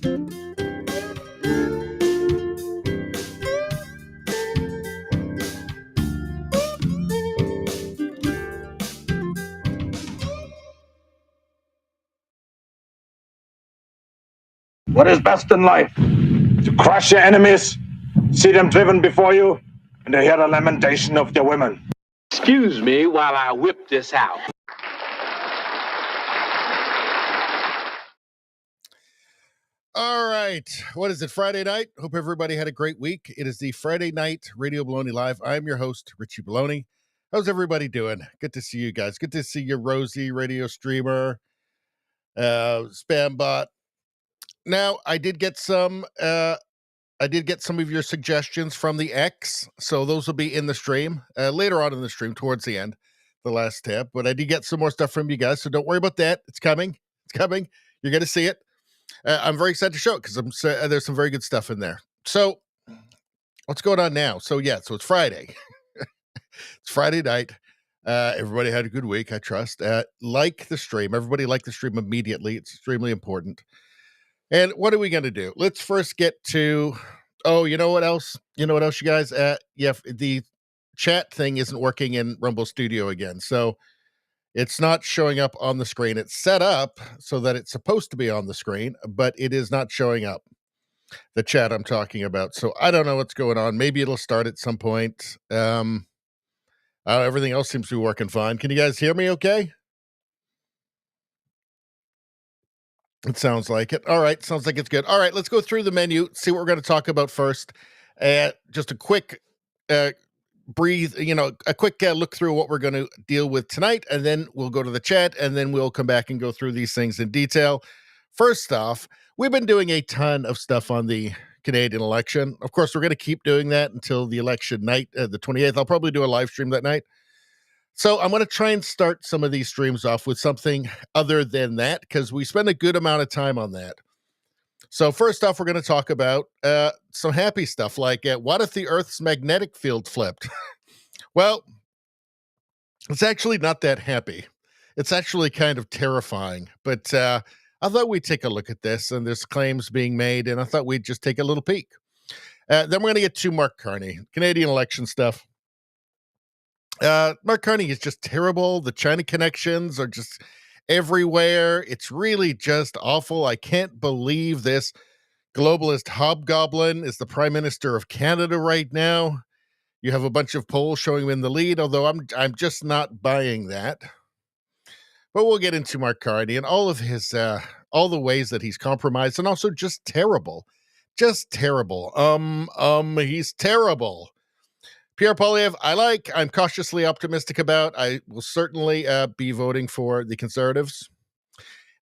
What is best in life? To crush your enemies, see them driven before you, and to hear the lamentation of their women. Excuse me while I whip this out. All right. What is it, Friday night? Hope everybody had a great week. It is the Friday night Radio Baloney Live. I'm your host, Richie Baloney. How's everybody doing? Good to see you guys. Good to see you, Rosie, radio streamer, spam bot. Now, I did get some of your suggestions from the X, so those will be in the stream later on in the stream towards the end, the last tab. But I did get some more stuff from you guys, so don't worry about that. It's coming. It's coming. You're going to see it. I'm very excited to show it because there's some very good stuff in there. So what's going on now? So it's Friday. It's Friday night. Everybody had a good week, I trust. Like the stream. Everybody like the stream immediately. It's extremely important. And what are we going to do? Let's first get to, you know what else? You guys? The chat thing isn't working in Rumble Studio again. So it's not showing up on the screen. It's set up so that it's supposed to be on the screen, but it is not showing up. The chat I'm talking about. So I don't know what's going on. Maybe it'll start at some point. Everything else seems to be working fine. Can you guys hear me okay? It sounds like it. All right. Sounds like it's good. All right. Let's go through the menu, see what we're going to talk about first. Just a quick a quick look through what we're going to deal with tonight, and then we'll go to the chat, and then we'll come back and go through these things in detail. First off, we've been doing a ton of stuff on the Canadian election. Of course, we're going to keep doing that until the election night, the 28th. I'll probably do a live stream that night. So I'm going to try and start some of these streams off with something other than that, because we spend a good amount of time on that. So first off, we're going to talk about some happy stuff, like what if the Earth's magnetic field flipped? Well, it's actually not that happy. It's actually kind of terrifying. But I thought we'd take a look at this, and there's claims being made, and I thought we'd just take a little peek. Then we're going to get to Mark Carney, Canadian election stuff. Mark Carney is just terrible. The China connections are just everywhere. It's really just awful. I can't believe this globalist hobgoblin is the Prime Minister of Canada right now. You have a bunch of polls showing him in the lead, although I'm just not buying that. But we'll get into Mark Carney and all of his all the ways that he's compromised, and also just terrible. Just terrible. He's terrible. Pierre Poilievre, I'm cautiously optimistic about. I will certainly be voting for the Conservatives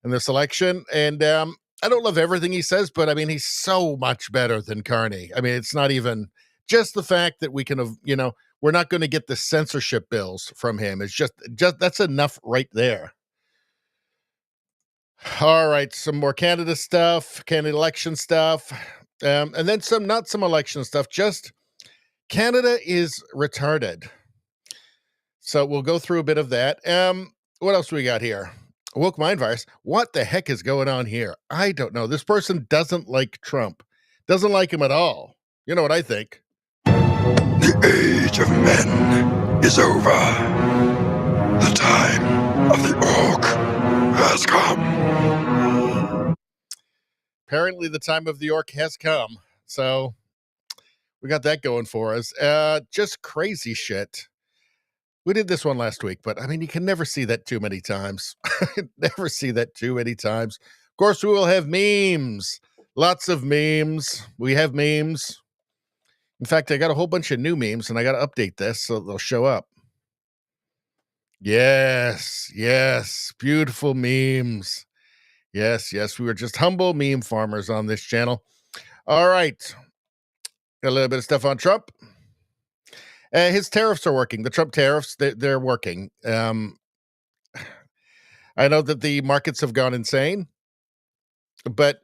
in this election. And I don't love everything he says, but I mean, he's so much better than Carney. I mean, it's not even just the fact that we can have, we're not going to get the censorship bills from him. It's just that's enough right there. All right, some more Canada stuff, Canada election stuff, and then not some election stuff, just Canada is retarded. So we'll go through a bit of that. What else do we got here? Woke mind virus. What the heck is going on here? I don't know. This person doesn't like Trump. Doesn't like him at all. You know what I think? The age of men is over. The time of the orc has come. Apparently the time of the orc has come. So we got that going for us. Just crazy shit. We did this one last week, but I mean, you can never see that too many times. Never see that too many times. Of course, we will have memes. Lots of memes. We have memes. In fact, I got a whole bunch of new memes, and I got to update this so they'll show up. Yes. Beautiful memes. Yes. We were just humble meme farmers on this channel. All right. Got a little bit of stuff on Trump. His tariffs are working. The Trump tariffs, they're working. I know that the markets have gone insane, but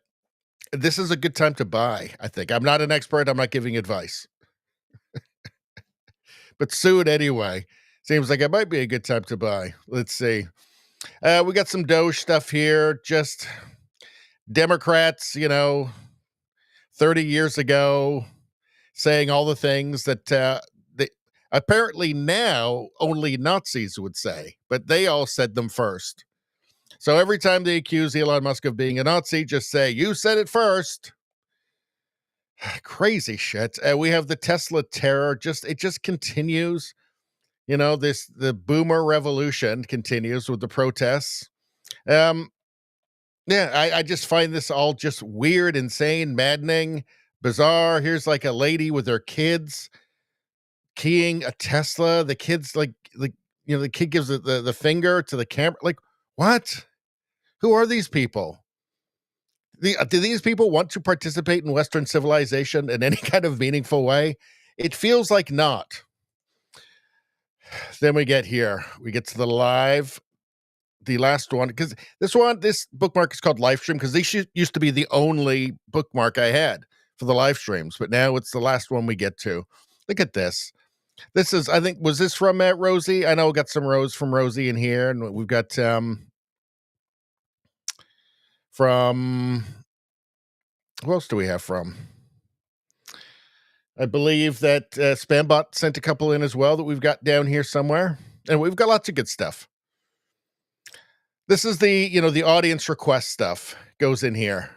this is a good time to buy, I think. I'm not an expert. I'm not giving advice. But soon anyway. Seems like it might be a good time to buy. Let's see. We got some Doge stuff here. Just Democrats, 30 years ago, saying all the things that apparently now only Nazis would say, but they all said them first. So every time they accuse Elon Musk of being a Nazi, just say, you said it first. Crazy shit. We have the Tesla terror. It just continues. The boomer revolution continues with the protests. I just find this all just weird, insane, maddening, bizarre. Here's like a lady with her kids keying a Tesla. The kid's the kid gives the finger to the camera. Like, what? Who are these people? Do these people want to participate in Western civilization in any kind of meaningful way? It feels like not. Then we get here. We get to the last one, because this bookmark is called live stream because this used to be the only bookmark I had for the live streams, but now it's the last one we get to. Look at this. This is, I think, was this from Rosie? I know we got some from Rosie in here, and we've got from, who else do we have from? I believe that Spambot sent a couple in as well that we've got down here somewhere, and we've got lots of good stuff. This is the audience request stuff goes in here.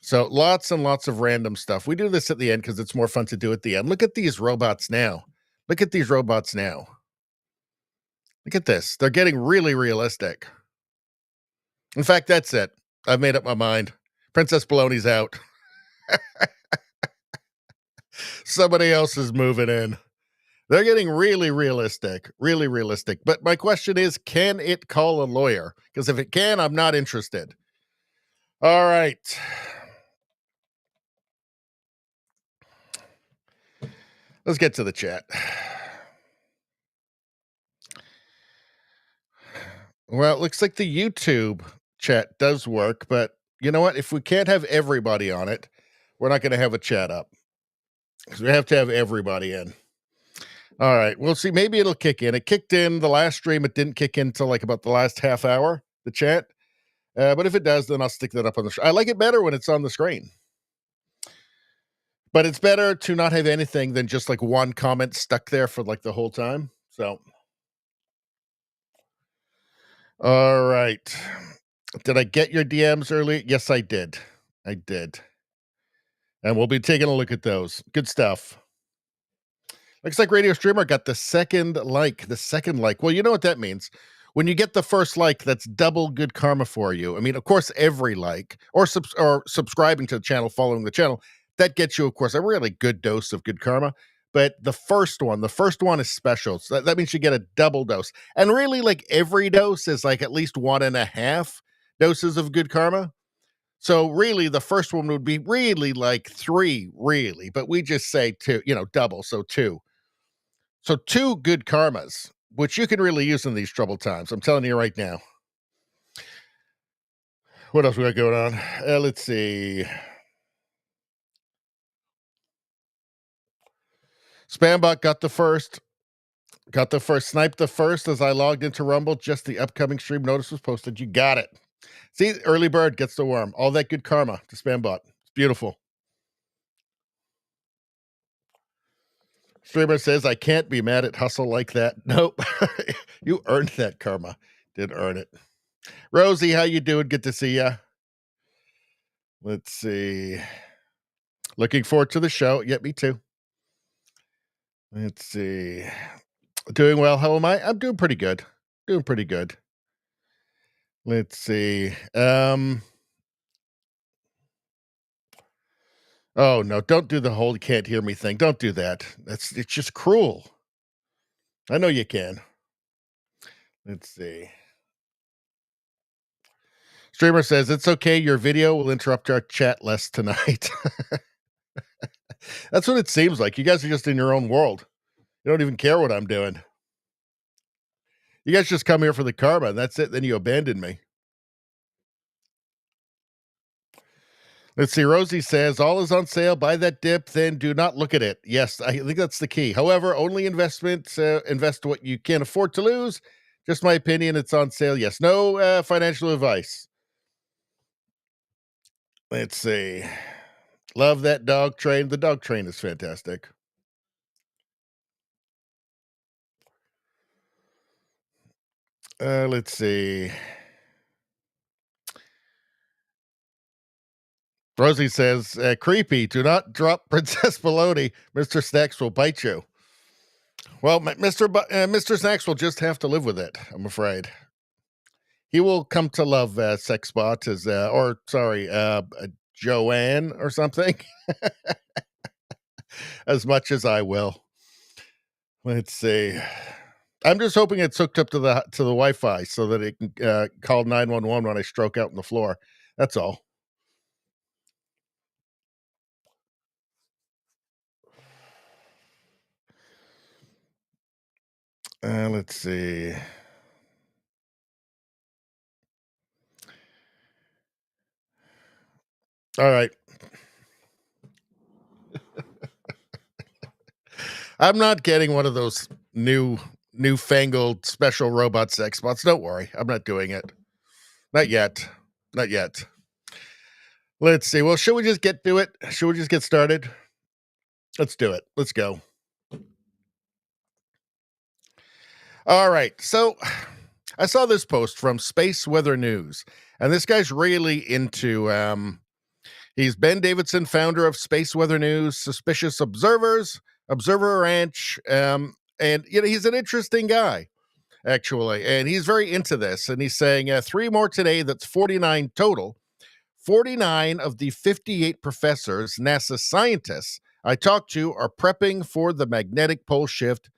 So lots and lots of random stuff. We do this at the end because it's more fun to do at the end. Look at these robots now. Look at these robots now. Look at this. They're getting really realistic. In fact, that's it. I've made up my mind. Princess Baloney's out. Somebody else is moving in. They're getting really realistic, really realistic. But my question is, can it call a lawyer? Because if it can, I'm not interested. All right. Let's get to the chat. Well, it looks like the YouTube chat does work, but you know what? If we can't have everybody on it, we're not going to have a chat up. Because we have to have everybody in. All right, we'll see. Maybe it'll kick in. It kicked in the last stream. It didn't kick in until like about the last half hour, the chat. But if it does, then I'll stick that up on the I like it better when it's on the screen. But it's better to not have anything than just like one comment stuck there for like the whole time. So, all right. Did I get your DMs early? Yes, I did. I did. And we'll be taking a look at those. Good stuff. Looks like Radio Streamer got the second like. Well, you know what that means. When you get the first like, that's double good karma for you. I mean, of course, every like or subscribing to the channel, following the channel, that gets you, of course, a really good dose of good karma. But the first one is special. So that means you get a double dose. And really, like every dose is like at least 1.5 doses of good karma. So really, the first one would be really like 3, really. But we just say 2, double, so 2. So 2 good karmas, which you can really use in these troubled times. I'm telling you right now. What else we got going on? Let's see. Spambot got the first. Sniped the first as I logged into Rumble. Just the upcoming stream notice was posted. You got it. See, early bird gets the worm. All that good karma to Spambot. It's beautiful. Streamer says, I can't be mad at hustle like that. Nope. You earned that karma. Did earn it. Rosie, how you doing? Good to see ya. Let's see. Looking forward to the show. Yeah, me too. Let's see. Doing well. How am I? I'm doing pretty good. Let's see. Oh, no, don't do the whole can't hear me thing. Don't do that. It's just cruel. I know you can. Let's see. Streamer says, it's okay. Your video will interrupt our chat less tonight. That's what it seems like. You guys are just in your own world. You don't even care what I'm doing. You guys just come here for the karma, and that's it. Then you abandon me. Let's see. Rosie says, all is on sale. Buy that dip, then do not look at it. Yes, I think that's the key. However, only invest what you can afford to lose. Just my opinion. It's on sale. Yes. No financial advice. Let's see. Love that dog train. The dog train is fantastic. Let's see. Rosie says, creepy, do not drop Princess Baloney. Mr. Snacks will bite you. Well, Mr. Snacks will just have to live with it, I'm afraid. He will come to love Sexbot as, Joanne or something, as much as I will. Let's see. I'm just hoping it's hooked up to the Wi-Fi so that it can call 911 when I stroke out on the floor. That's all. Let's see. All right. I'm not getting one of those newfangled special robot sex bots. Don't worry. I'm not doing it. Not yet. Not yet. Let's see. Well, should we just get to it? Should we just get started? Let's do it. Let's go. All right. So I saw this post from Space Weather News, and this guy's really into he's Ben Davidson, founder of Space Weather News, Suspicious Observers, Observer Ranch, and he's an interesting guy, actually, and he's very into this, and he's saying 3 more today, that's 49 total. 49 of the 58 professors, NASA scientists I talked to are prepping for the magnetic pole shift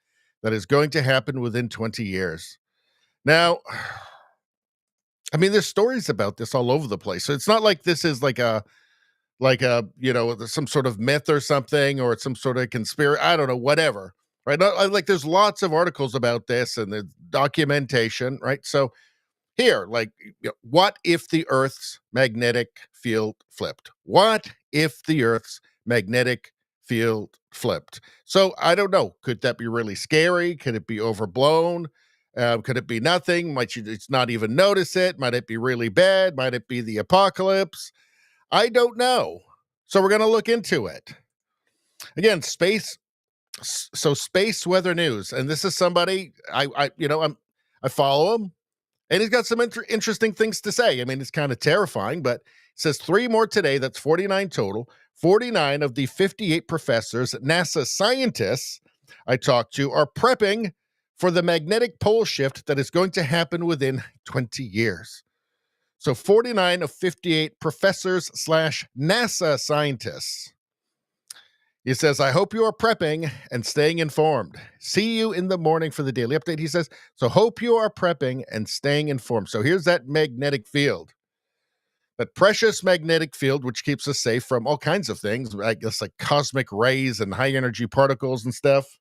that is going to happen within 20 years. Now, I mean, there's stories about this all over the place. So it's not like this is like a some sort of myth or something, or it's some sort of conspiracy. I don't know, whatever. Right. Like there's lots of articles about this and the documentation. Right. So here, what if the Earth's magnetic field flipped? What if the Earth's magnetic field flipped? So I don't know. Could that be really scary? Could it be overblown? Could it be nothing? Might you just not even notice it? Might it be really bad? Might it be the apocalypse? I don't know. So we're going to look into it. Again, Space Weather News, and this is somebody I follow him. And he's got some interesting things to say. I mean, it's kind of terrifying, but it says 3 more today. That's 49 total. 49 of the 58 professors, NASA scientists I talked to are prepping for the magnetic pole shift that is going to happen within 20 years. So 49 of 58 professors / NASA scientists. He says, I hope you are prepping and staying informed. See you in the morning for the daily update. He says, so hope you are prepping and staying informed. So here's that magnetic field, that precious magnetic field, which keeps us safe from all kinds of things, I guess like cosmic rays and high energy particles and stuff.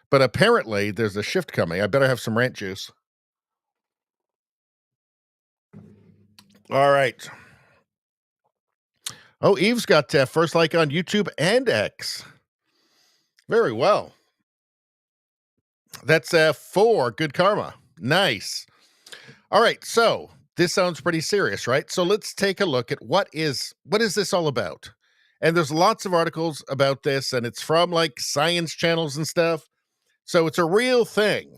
But apparently there's a shift coming. I better have some rant juice. All right. Oh, Eve's got first like on YouTube and X. Very well. That's 4. Good karma. Nice. All right. So this sounds pretty serious, right? So let's take a look at what is this all about? And there's lots of articles about this, and it's from like science channels and stuff. So it's a real thing.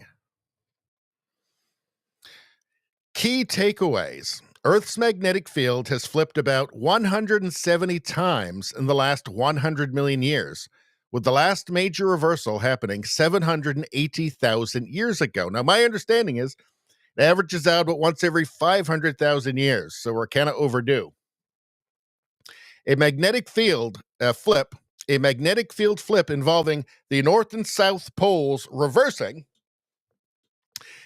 Key takeaways. Earth's magnetic field has flipped about 170 times in the last 100 million years, with the last major reversal happening 780,000 years ago. Now, my understanding is it averages out about once every 500,000 years, so we're kind of overdue. A magnetic field flip involving the north and south poles reversing.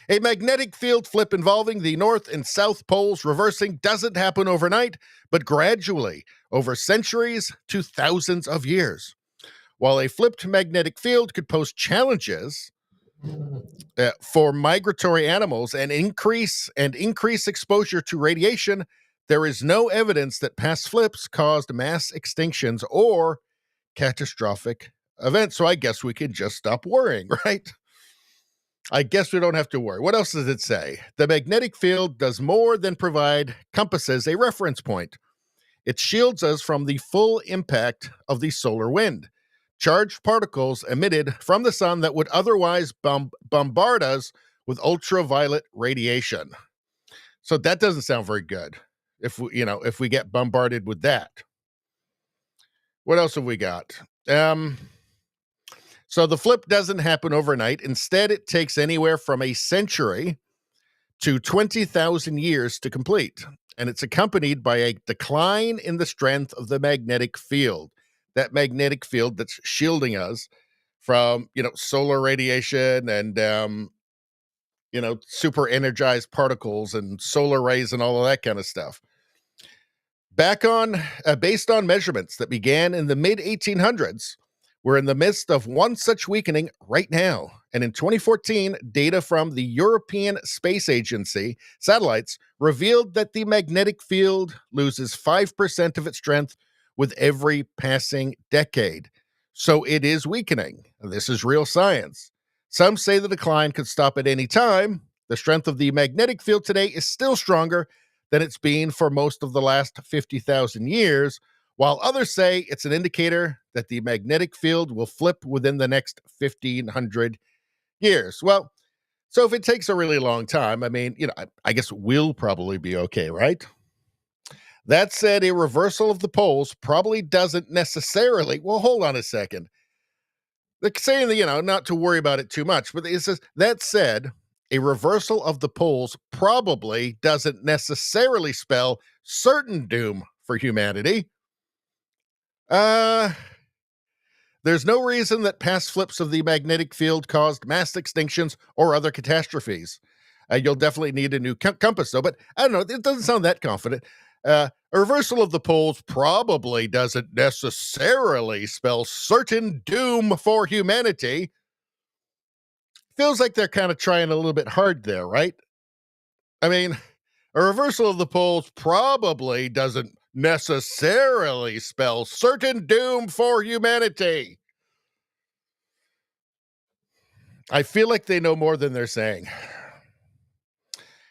A magnetic field flip involving the north and south poles reversing doesn't happen overnight, but gradually over centuries to thousands of years. While a flipped magnetic field could pose challenges for migratory animals and increase exposure to radiation, there is no evidence that past flips caused mass extinctions or catastrophic events. So I guess we can just stop worrying, right? I guess we don't have to worry. What else does it say? The magnetic field does more than provide compasses a reference point. It shields us from the full impact of the solar wind. Charged particles emitted from the sun that would otherwise bombard us with ultraviolet radiation. So that doesn't sound very good if we get bombarded with that. What else have we got? So the flip doesn't happen overnight. Instead, it takes anywhere from a century to 20,000 years to complete. And it's accompanied by a decline in the strength of the magnetic field. That magnetic field that's shielding us from, solar radiation and, super energized particles and solar rays and all of that kind of stuff. Based on measurements that began in the mid-1800s, we're in the midst of one such weakening right now. And in 2014, data from the European Space Agency satellites revealed that the magnetic field loses 5% of its strength with every passing decade. So it is weakening. This is real science. Some say the decline could stop at any time. The strength of the magnetic field today is still stronger than it's been for most of the last 50,000 years, while others say it's an indicator that the magnetic field will flip within the next 1,500 years. Well, so if it takes a really long time, I guess we'll probably be okay, right? That said, a reversal of the poles probably doesn't necessarily. Well, hold on a second. They're saying, not to worry about it too much, but it says, that said, a reversal of the poles probably doesn't necessarily spell certain doom for humanity. There's no reason that past flips of the magnetic field caused mass extinctions or other catastrophes. You'll definitely need a new compass, though, but I don't know, it doesn't sound that confident. A reversal of the poles probably doesn't necessarily spell certain doom for humanity. Feels like they're kind of trying a little bit hard there, right? A reversal of the poles probably doesn't necessarily spell certain doom for humanity. I feel like they know more than they're saying.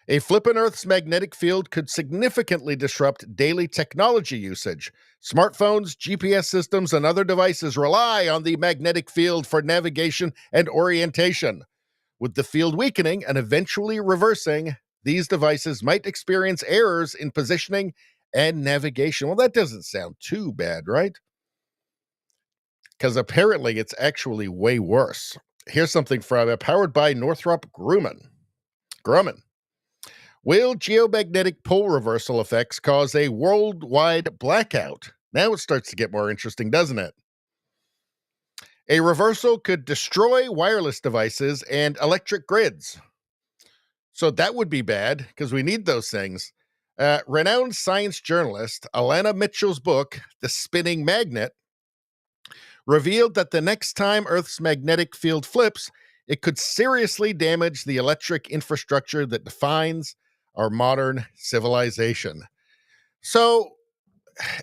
A flip in Earth's magnetic field could significantly disrupt daily technology usage. Smartphones, GPS systems, and other devices rely on the magnetic field for navigation and orientation. With the field weakening and eventually reversing, these devices might experience errors in positioning and navigation. Well, that doesn't sound too bad, right? Because apparently it's actually way worse. Here's something from powered by Northrop Grumman. Will geomagnetic pole reversal effects cause a worldwide blackout? Now it starts to get more interesting, doesn't it? A reversal could destroy wireless devices and electric grids. So that would be bad because we need those things. Renowned science journalist Alana Mitchell's book, The Spinning Magnet, revealed that the next time Earth's magnetic field flips, it could seriously damage the electric infrastructure that defines our modern civilization. So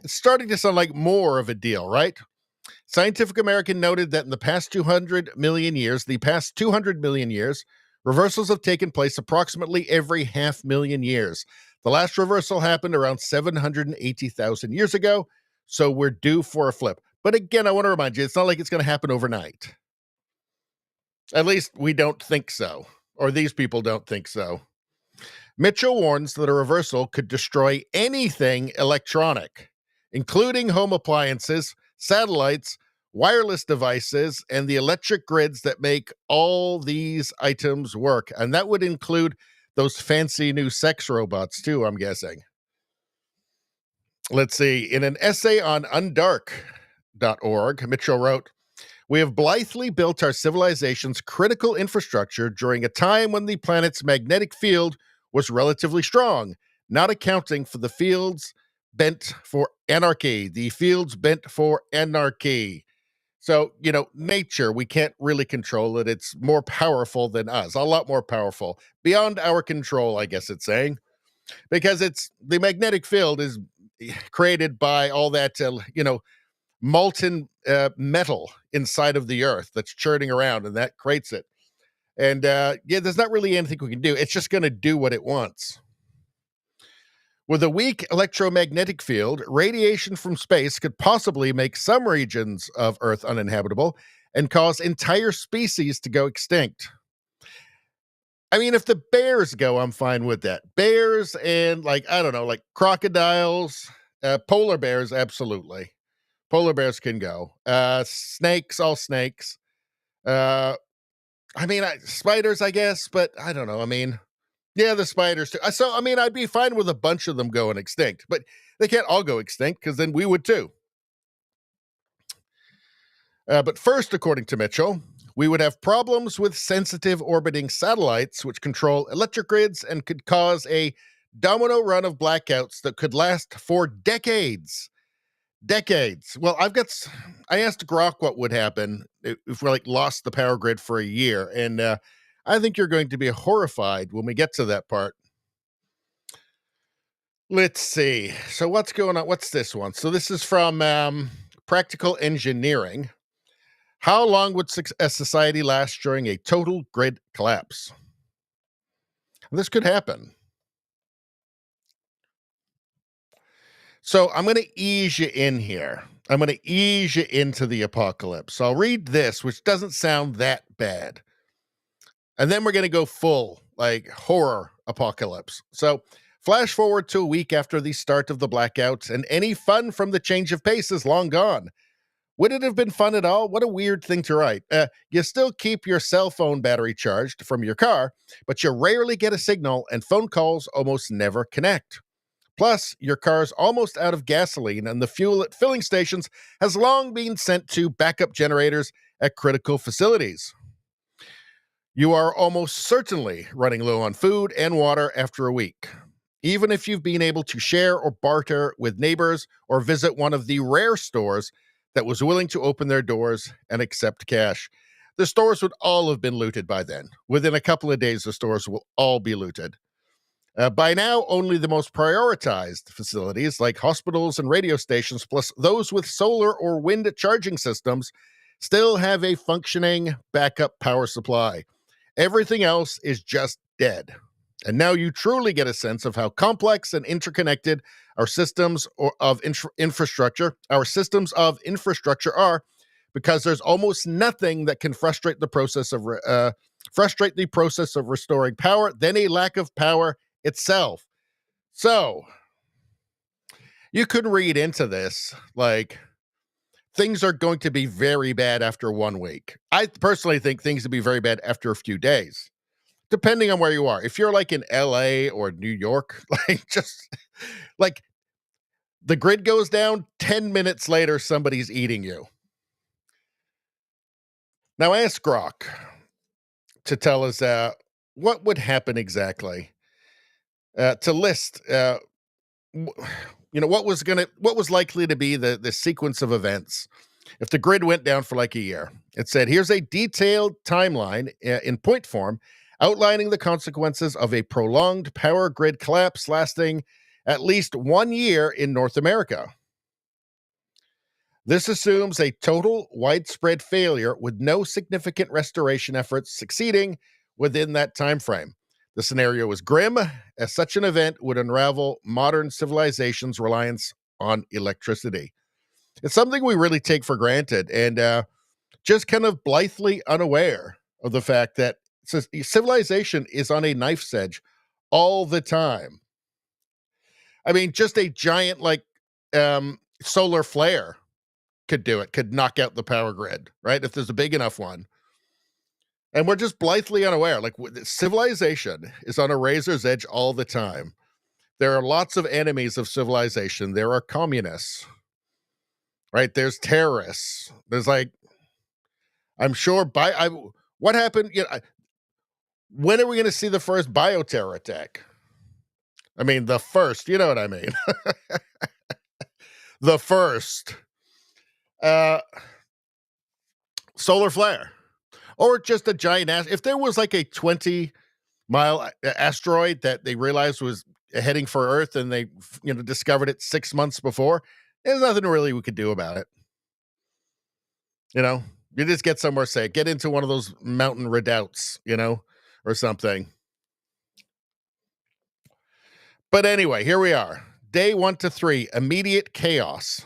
it's starting to sound like more of a deal, right? Scientific American noted that in the past 200 million years, reversals have taken place approximately every 500,000 years. The last reversal happened around 780,000 years ago, so we're due for a flip. But again, I want to remind you, it's not like it's going to happen overnight. At least we don't think so, or these people don't think so. Mitchell warns that a reversal could destroy anything electronic, including home appliances, satellites, wireless devices, and the electric grids that make all these items work. And that would include those fancy new sex robots, too, I'm guessing. Let's see. In an essay on undark.org, Mitchell wrote, "We have blithely built our civilization's critical infrastructure during a time when the planet's magnetic field was relatively strong, not accounting for the fields bent for anarchy. So, nature, we can't really control it. It's more powerful than us, a lot more powerful, beyond our control, I guess it's saying, because the magnetic field is created by all that, molten metal inside of the Earth that's churning around, and that creates it. And there's not really anything we can do. It's just going to do what it wants. With a weak electromagnetic field, radiation from space could possibly make some regions of Earth uninhabitable and cause entire species to go extinct. I mean, if the bears go, I'm fine with that. Bears and, I don't know, like crocodiles, polar bears, absolutely. Polar bears can go. Snakes, all snakes. Spiders, I guess, but I don't know. I mean, yeah, the spiders too. So, I'd be fine with a bunch of them going extinct, but they can't all go extinct because then we would too. But first, according to Mitchell, we would have problems with sensitive orbiting satellites, which control electric grids and could cause a domino run of blackouts that could last for decades. Decades. Well, I asked Grok what would happen if we lost the power grid for a year, and I think you're going to be horrified when we get to that part. Let's see. So what's going on? What's this one? So this is from Practical Engineering. How long would a society last during a total grid collapse? This could happen. So I'm going to ease you in here. I'm going to ease you into the apocalypse. So I'll read this, which doesn't sound that bad. And then we're going to go full, horror apocalypse. So flash forward to a week after the start of the blackouts, and any fun from the change of pace is long gone. Would it have been fun at all? What a weird thing to write. You still keep your cell phone battery charged from your car, but you rarely get a signal and phone calls almost never connect. Plus, your car's almost out of gasoline and the fuel at filling stations has long been sent to backup generators at critical facilities. You are almost certainly running low on food and water after a week. Even if you've been able to share or barter with neighbors or visit one of the rare stores that was willing to open their doors and accept cash. The stores would all have been looted by then. Within a couple of days, the stores will all be looted. By now, only the most prioritized facilities like hospitals and radio stations, plus those with solar or wind charging systems, still have a functioning backup power supply. Everything else is just dead. And now you truly get a sense of how complex and interconnected our systems of infrastructure are, because there's almost nothing that can frustrate the process of restoring power than a lack of power itself. So you could read into this things are going to be very bad after 1 week. I personally think things will be very bad after a few days, depending on where you are. If you're in LA or New York, the grid goes down, 10 minutes later, somebody's eating you. Now, I asked Grok to tell us what would happen exactly, to list, what was likely to be the sequence of events if the grid went down for a year. It said, here's a detailed timeline in point form outlining the consequences of a prolonged power grid collapse lasting at least 1 year in North America. This assumes a total widespread failure with no significant restoration efforts succeeding within that time frame. The scenario is grim, as such an event would unravel modern civilization's reliance on electricity. It's something we really take for granted, and just kind of blithely unaware of the fact that civilization is on a knife's edge all the time. I mean, just a giant solar flare could knock out the power grid, right? If there's a big enough one. And we're just blithely unaware. Civilization is on a razor's edge all the time. There are lots of enemies of civilization. There are communists, right? There's terrorists. There's I'm sure what happened? When are we going to see the first bioterror attack? I mean, the first, you know what I mean? The first solar flare, or just a giant if there was a 20-mile asteroid that they realized was heading for Earth and they discovered it 6 months before, there's nothing really we could do about it. You just get somewhere safe. Get into one of those mountain redoubts, or something. But anyway, here we are. Day 1 to 3, immediate chaos.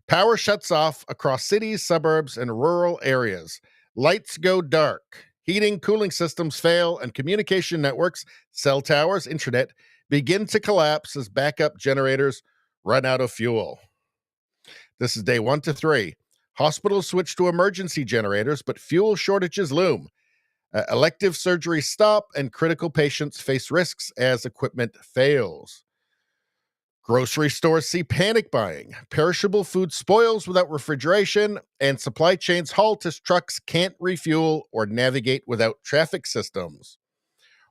Power shuts off across cities, suburbs, and rural areas. Lights go dark. Heating, cooling systems fail, and communication networks, cell towers, internet begin to collapse as backup generators run out of fuel. This is day 1 to 3. Hospitals switch to emergency generators, but fuel shortages loom. Elective surgeries stop, and critical patients face risks as equipment fails. Grocery stores see panic buying. Perishable food spoils without refrigeration, and supply chains halt as trucks can't refuel or navigate without traffic systems.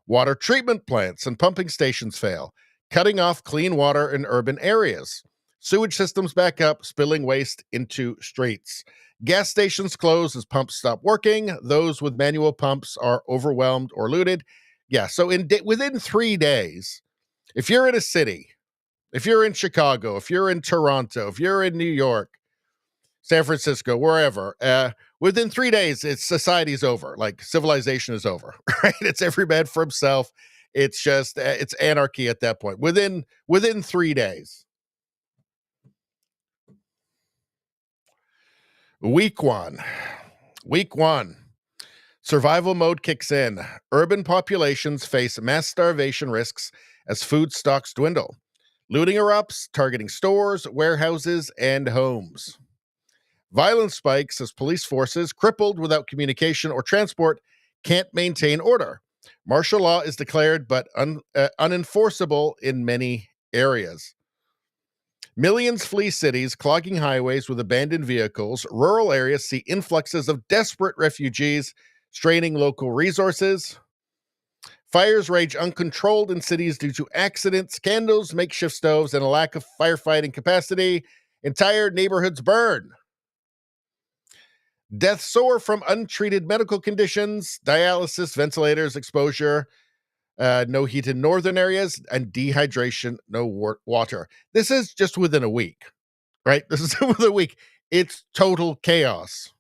Water treatment plants and pumping stations fail, cutting off clean water in urban areas. Sewage systems back up, spilling waste into streets. Gas stations close as pumps stop working. Those with manual pumps are overwhelmed or looted. Yeah, so within 3 days, if you're in a city, if you're in Chicago, if you're in Toronto, if you're in New York, San Francisco, wherever, within 3 days, society's over. Like, civilization is over, right? It's every man for himself. It's just, it's anarchy at that point. Within 3 days. Week one. Survival mode kicks in. Urban populations face mass starvation risks as food stocks dwindle. Looting erupts, targeting stores, warehouses, and homes. Violence spikes as police forces, crippled without communication or transport, can't maintain order. Martial law is declared but unenforceable in many areas. Millions flee cities, clogging highways with abandoned vehicles. Rural areas see influxes of desperate refugees, straining local resources. Fires rage uncontrolled in cities due to accidents, candles, makeshift stoves, and a lack of firefighting capacity. Entire neighborhoods burn. Deaths soar from untreated medical conditions, dialysis, ventilators, exposure, no heat in northern areas, and dehydration, no water. This is just within a week, right? This is within a week. It's total chaos.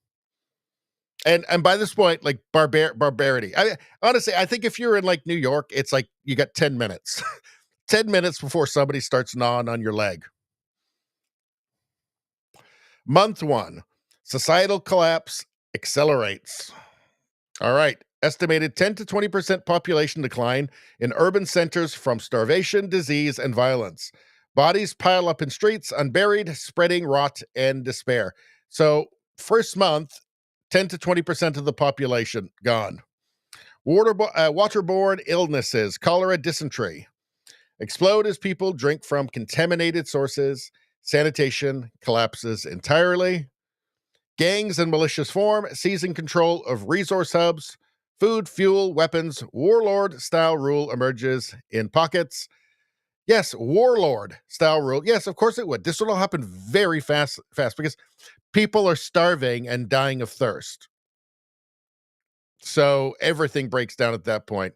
And by this point, like, barbarity. Honestly, I think if you're in, like, New York, it's like you got 10 minutes. 10 minutes before somebody starts gnawing on your leg. Month 1, societal collapse accelerates. All right. Estimated 10 to 20% population decline in urban centers from starvation, disease, and violence. Bodies pile up in streets, unburied, spreading rot and despair. So, first month, 10 to 20% of the population gone. Waterborne illnesses, cholera, dysentery, explode as people drink from contaminated sources. Sanitation collapses entirely. Gangs and militias form, seizing control of resource hubs. Food, fuel, weapons, warlord-style rule emerges in pockets. Yes, warlord-style rule. Yes, of course it would. This would all happen very fast because people are starving and dying of thirst. So everything breaks down at that point.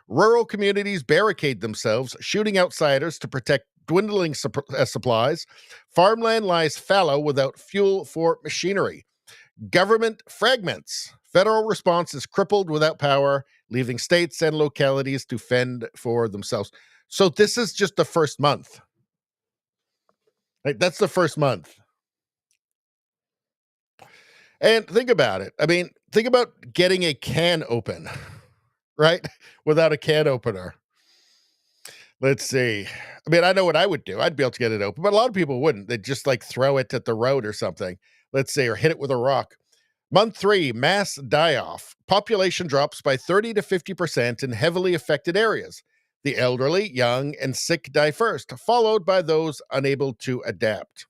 Rural communities barricade themselves, shooting outsiders to protect dwindling supplies. Farmland lies fallow without fuel for machinery. Government fragments. Federal response is crippled without power, leaving states and localities to fend for themselves. So this is just the first month. Right? That's the first month. And think about it. I mean, think about getting a can open, right? Without a can opener. Let's see. I mean, I know what I would do. I'd be able to get it open, but a lot of people wouldn't. They'd just, like, throw it at the road or something. Let's see, or hit it with a rock. Month 3, mass die-off. Population drops by 30 to 50% in heavily affected areas. The elderly, young, and sick die first, followed by those unable to adapt.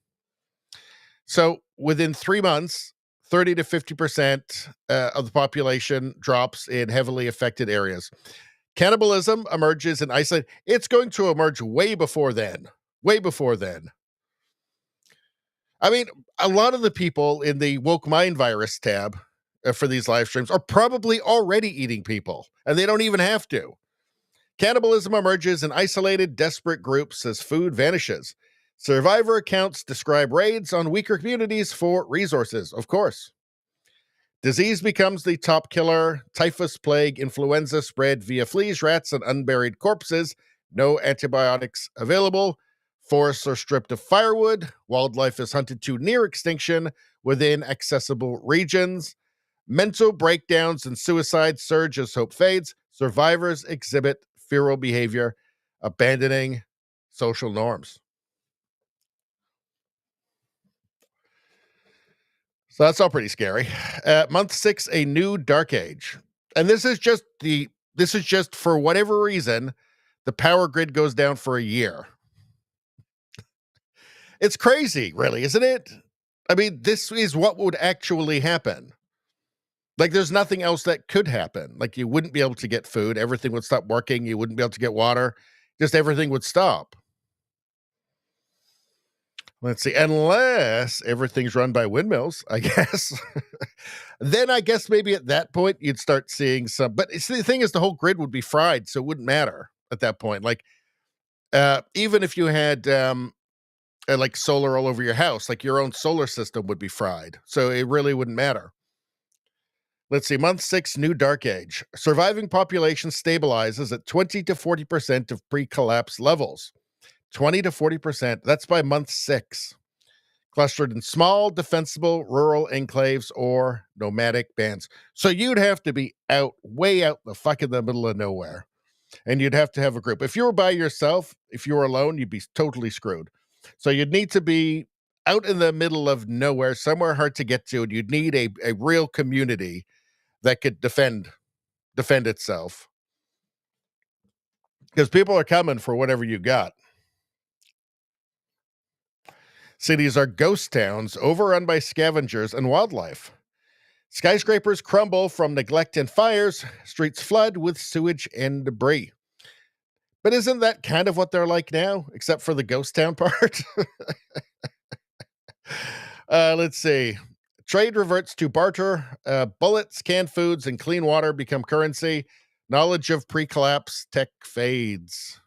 So within 3 months, 30 to 50% of the population drops in heavily affected areas. Cannibalism emerges in Iceland. It's going to emerge way before then. Way before then. I mean, a lot of the people in the Woke Mind Virus tab for these live streams are probably already eating people, and they don't even have to. Cannibalism emerges in isolated, desperate groups as food vanishes. Survivor accounts describe raids on weaker communities for resources, of course. Disease becomes the top killer. Typhus, plague, influenza spread via fleas, rats, and unburied corpses. No antibiotics available. Forests are stripped of firewood. Wildlife is hunted to near extinction within accessible regions. Mental breakdowns and suicide surge as hope fades. Survivors exhibit feral behavior, abandoning social norms. So that's all pretty scary. Month 6, a new dark age. And this is just for whatever reason, the power grid goes down for a year. It's crazy, really, isn't it? I mean, this is what would actually happen. Like, there's nothing else that could happen. Like, you wouldn't be able to get food. Everything would stop working. You wouldn't be able to get water. Just everything would stop. Let's see. Unless everything's run by windmills, I guess. Then I guess maybe at that point you'd start seeing some. But the thing is, the whole grid would be fried, so it wouldn't matter at that point. Like, even if you had like solar all over your house, like your own solar system would be fried. So it really wouldn't matter. Let's see. Month 6, new dark age. Surviving population stabilizes at 20 to 40% of pre-collapse levels. 20 to 40%. That's by month 6. Clustered in small, defensible rural enclaves or nomadic bands. So you'd have to be way out the fuck in the middle of nowhere. And you'd have to have a group. If you were by yourself, if you were alone, you'd be totally screwed. So you'd need to be out in the middle of nowhere, somewhere hard to get to, and you'd need a real community that could defend itself. Because people are coming for whatever you got. Cities are ghost towns overrun by scavengers and wildlife. Skyscrapers crumble from neglect and fires. Streets flood with sewage and debris. But isn't that kind of what they're like now, except for the ghost town part? Let's see. Trade reverts to barter. Bullets, canned foods, and clean water become currency. Knowledge of pre-collapse tech fades.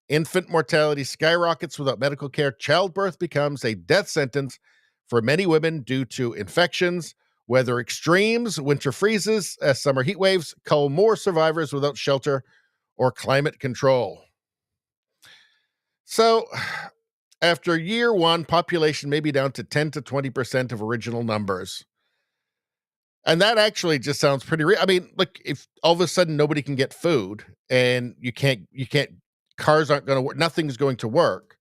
Infant mortality skyrockets without medical care. Childbirth becomes a death sentence for many women due to infections. Weather extremes, winter freezes, summer heat waves cull more survivors without shelter or climate control. So, after year 1, population may be down to 10 to 20% of original numbers. And that actually just sounds pretty real. I mean, look, if all of a sudden nobody can get food and you can't, cars aren't going to work, nothing's going to work.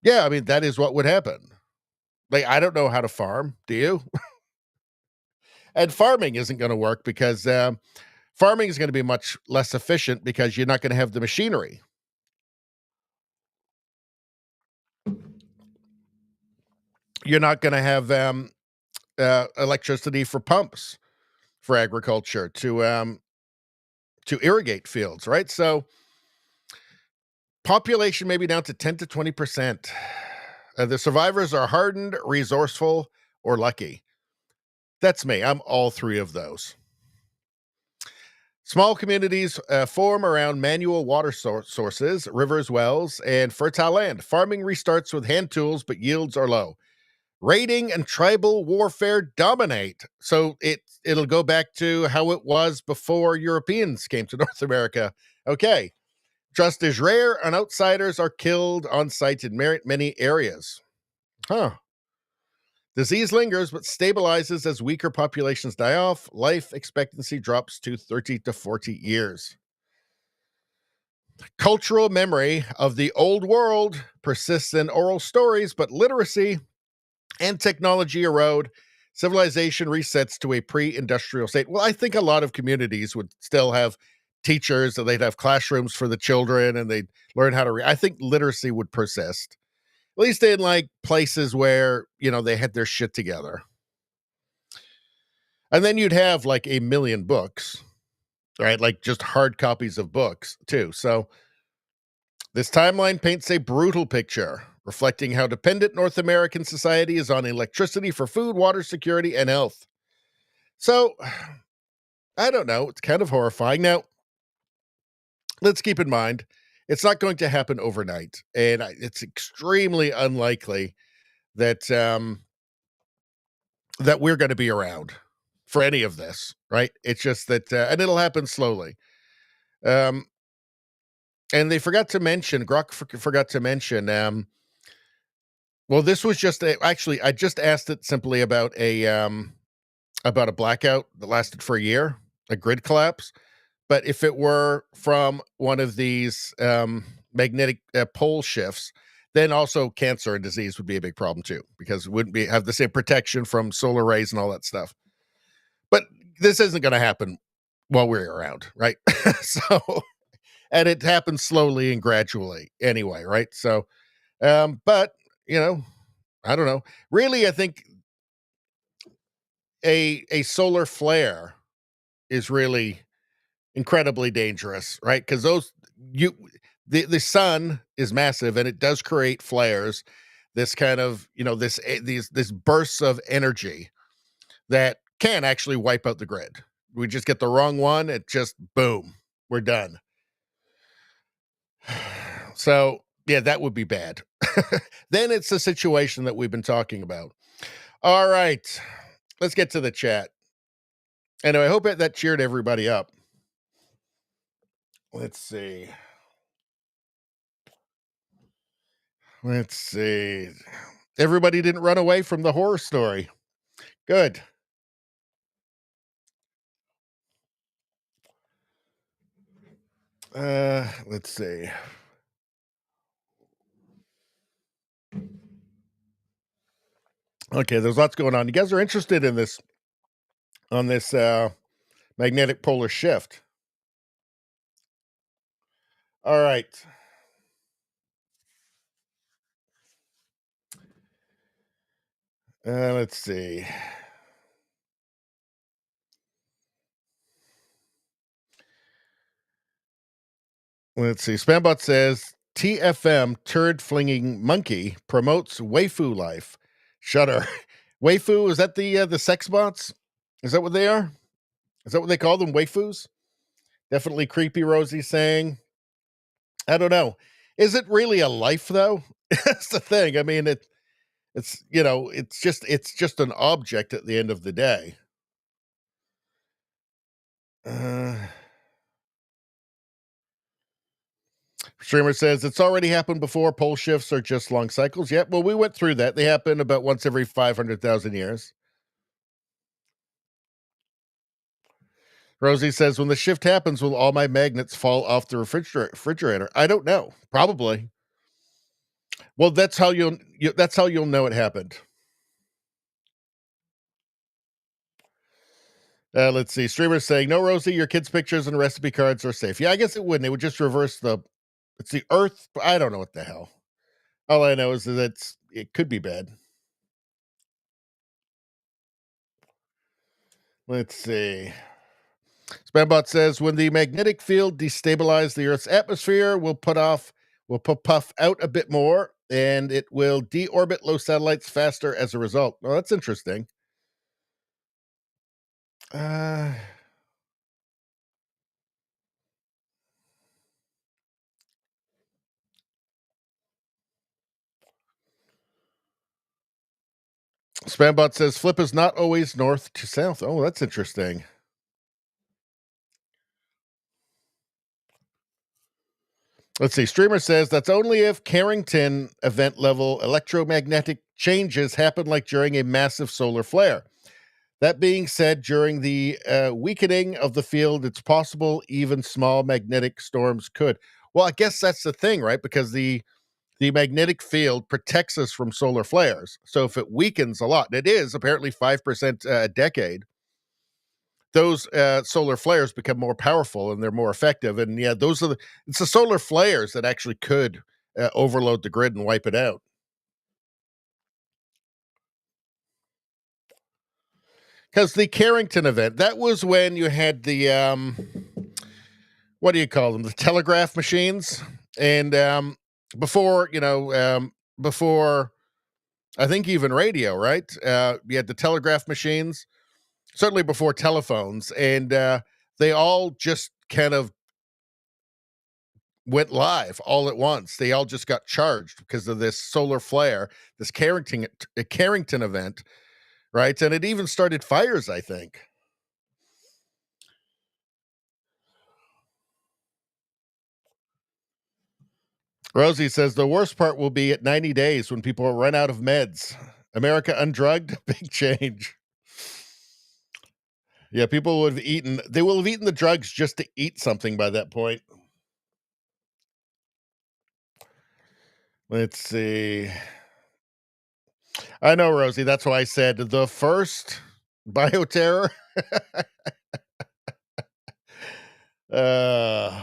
Yeah, I mean, that is what would happen. Like, I don't know how to farm. Do you? And farming isn't going to work because farming is going to be much less efficient because you're not going to have the machinery. You're not going to have electricity for pumps for agriculture to irrigate fields, right? So population maybe down to 10 to 20%. The survivors are hardened, resourceful, or lucky. That's me. I'm all 3 of those. Small communities form around manual water sources, rivers, wells, and fertile land. Farming restarts with hand tools, but yields are low. Raiding and tribal warfare dominate. So it'll go back to how it was before Europeans came to North America. Okay. Trust is rare, and outsiders are killed on sight in many areas. Huh. Disease lingers, but stabilizes as weaker populations die off. Life expectancy drops to 30 to 40 years. Cultural memory of the old world persists in oral stories, but literacy and technology erode. Civilization resets to a pre-industrial state. Well, I think a lot of communities would still have teachers, and they'd have classrooms for the children, and they'd learn how to read. I think literacy would persist. At least in like places where, they had their shit together. And then you'd have like 1 million books, right? Like just hard copies of books too. So this timeline paints a brutal picture, reflecting how dependent North American society is on electricity for food, water security, and health. So I don't know. It's kind of horrifying. Now, let's keep in mind, it's not going to happen overnight, and it's extremely unlikely that that we're going to be around for any of this, right? It's just that, and it'll happen slowly. And they forgot to mention, Grok forgot to mention, well, this was just actually, I just asked it simply about a blackout that lasted for a year, a grid collapse. But if it were from one of these magnetic pole shifts, then also cancer and disease would be a big problem too, because it wouldn't have the same protection from solar rays and all that stuff. But this isn't going to happen while we're around, right? So, and it happens slowly and gradually anyway, right? So, but I don't know. Really, I think a solar flare is really incredibly dangerous, right? Because the sun is massive and it does create flares. This kind of this bursts of energy that can actually wipe out the grid. We just get the wrong one, it just boom, we're done. So yeah, that would be bad. Then it's the situation that we've been talking about. All right, let's get to the chat. Anyway, I hope that cheered everybody up. Let's see. Everybody didn't run away from the horror story. Good. Let's see. Okay, there's lots going on. You guys are interested in this magnetic polar shift. All right. Let's see. Spambot says TFM turd flinging monkey promotes waifu life. Shudder. Waifu, is that the sex bots? Is that what they are? Is that what they call them? Waifus? Definitely creepy, Rosie saying. I don't know. Is it really a life though? That's the thing. I mean, it's just an object at the end of the day. Streamer says it's already happened before. Pole shifts are just long cycles. Yep. Well, we went through that. They happen about once every 500,000 years. Rosie says, when the shift happens, will all my magnets fall off the refrigerator? I don't know. Probably. Well, that's how you'll know it happened. Let's see. Streamer's saying, no, Rosie, your kids' pictures and recipe cards are safe. Yeah, I guess it wouldn't. It would just reverse it's the Earth. I don't know what the hell. All I know is that it could be bad. Let's see. Spambot says, when the magnetic field destabilizes the Earth's atmosphere, will puff out a bit more, and it will deorbit low satellites faster as a result. Well, that's interesting. Spambot says, flip is not always north to south. Oh, that's interesting. Let's see. Streamer says that's only if Carrington event level electromagnetic changes happen like during a massive solar flare. That being said, during the weakening of the field, it's possible even small magnetic storms could. Well, I guess that's the thing, right? Because the magnetic field protects us from solar flares. So if it weakens a lot, and it is apparently 5% a decade, those solar flares become more powerful and they're more effective. And yeah, it's the solar flares that actually could overload the grid and wipe it out. Because the Carrington event, that was when you had the what do you call them? The telegraph machines. And before I think even radio, right? You had the telegraph machines, certainly before telephones, and they all just kind of went live all at once. They all just got charged because of this solar flare, this Carrington event, right? And it even started fires, I think. Rosie says the worst part will be at 90 days when people run out of meds. America undrugged, big change. Yeah, people would have eaten, they will have eaten the drugs just to eat something by that point. Let's see. I know, Rosie. That's why I said the first bioterror. uh,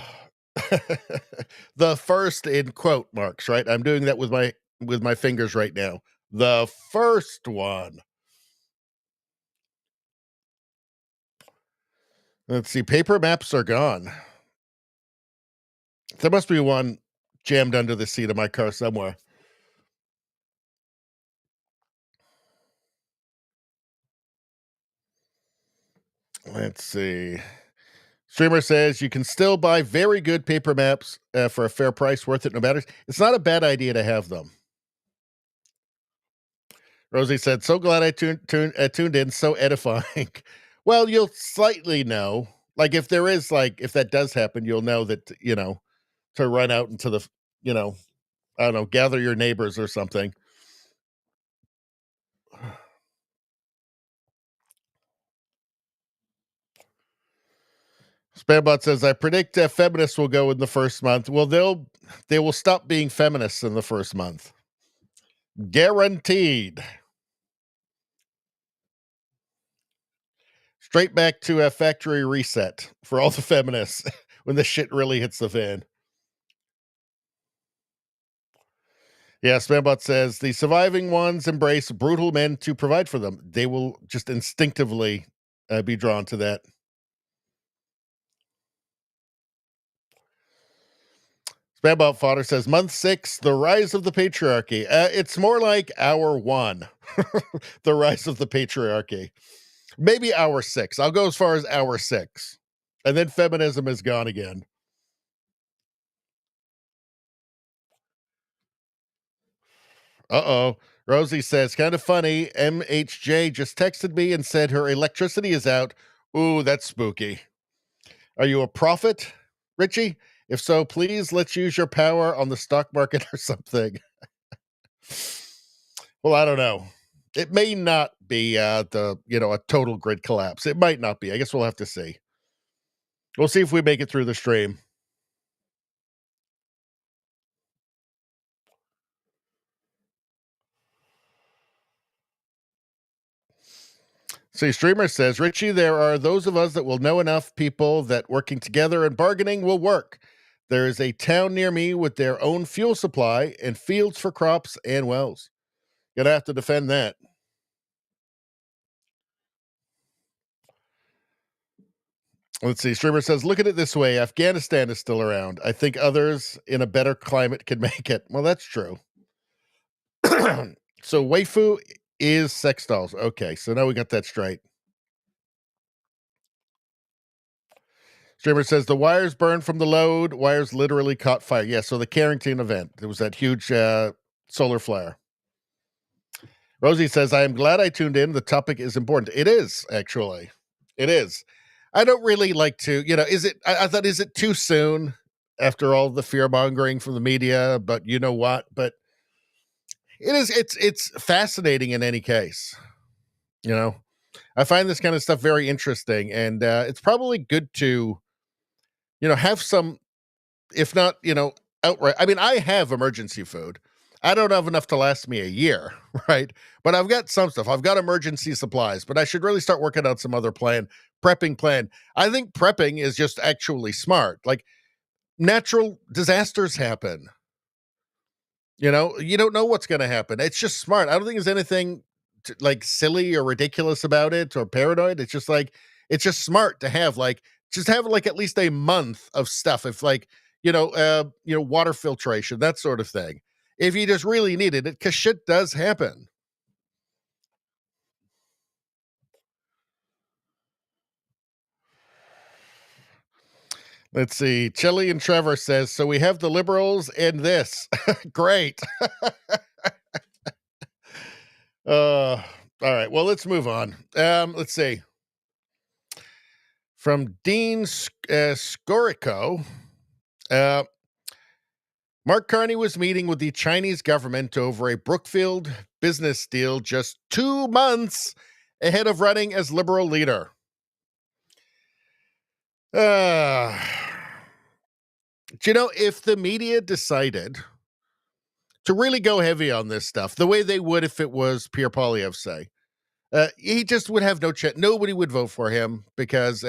the first in quote marks, right? I'm doing that with my fingers right now. The first one. Let's see. Paper maps are gone. There must be one jammed under the seat of my car somewhere. Let's see. Streamer says you can still buy very good paper maps for a fair price, worth it no matter. It's not a bad idea to have them. Rosie said, "So glad I tuned in. So edifying." Well, you'll slightly know, like if that does happen, you'll know that to run out into the I don't know, gather your neighbors or something. Spambot says, I predict feminists will go in the first month. Well, they will stop being feminists in the first month. Guaranteed. Straight back to a factory reset for all the feminists when the shit really hits the fan. Yeah, Spambot says, the surviving ones embrace brutal men to provide for them. They will just instinctively be drawn to that. Spambot Fodder says, month 6, the rise of the patriarchy. It's more like hour 1, the rise of the patriarchy. Maybe hour 6. I'll go as far as hour 6. And then feminism is gone again. Uh-oh. Rosie says, kind of funny. MHJ just texted me and said her electricity is out. Ooh, that's spooky. Are you a prophet, Richie? If so, please let's use your power on the stock market or something. Well, I don't know. It may not be a total grid collapse. It might not be. I guess we'll have to see. We'll see if we make it through the stream. See, Streamer says, Richie, there are those of us that will know enough people that working together and bargaining will work. There is a town near me with their own fuel supply and fields for crops and wells. Gonna have to defend that. Let's see. Streamer says, look at it this way. Afghanistan is still around. I think others in a better climate can make it. Well, that's true. So waifu is sex dolls. Okay, so now we got that straight. Streamer says the wires burned from the load. Wires literally caught fire. Yeah, so the Carrington event. There was that huge solar flare. Rosie says, I am glad I tuned in. The topic is important. It is, actually. It is. I don't really like to, I thought, is it too soon after all the fear mongering from the media? But you know what? But it's fascinating in any case. I find this kind of stuff very interesting, and it's probably good to, have some, if not, outright. I mean, I have emergency food. I don't have enough to last me a year, right? But I've got some stuff. I've got emergency supplies, but I should really start working on some other prepping plan. I think prepping is just actually smart. Like, natural disasters happen. You don't know what's going to happen. It's just smart. I don't think there's anything silly or ridiculous about it or paranoid. It's just smart to have at least a month of stuff. If water filtration, that sort of thing. If you just really needed it, because shit does happen. Let's see. Chili and Trevor says, so we have the liberals and this. Great. All right. Well, let's move on. Let's see. From Dean Scorico. Mark Carney was meeting with the Chinese government over a Brookfield business deal just 2 months ahead of running as Liberal leader. Do you know, if the media decided to really go heavy on this stuff, the way they would if it was Pierre Poilievre, say, he just would have no chance. Nobody would vote for him because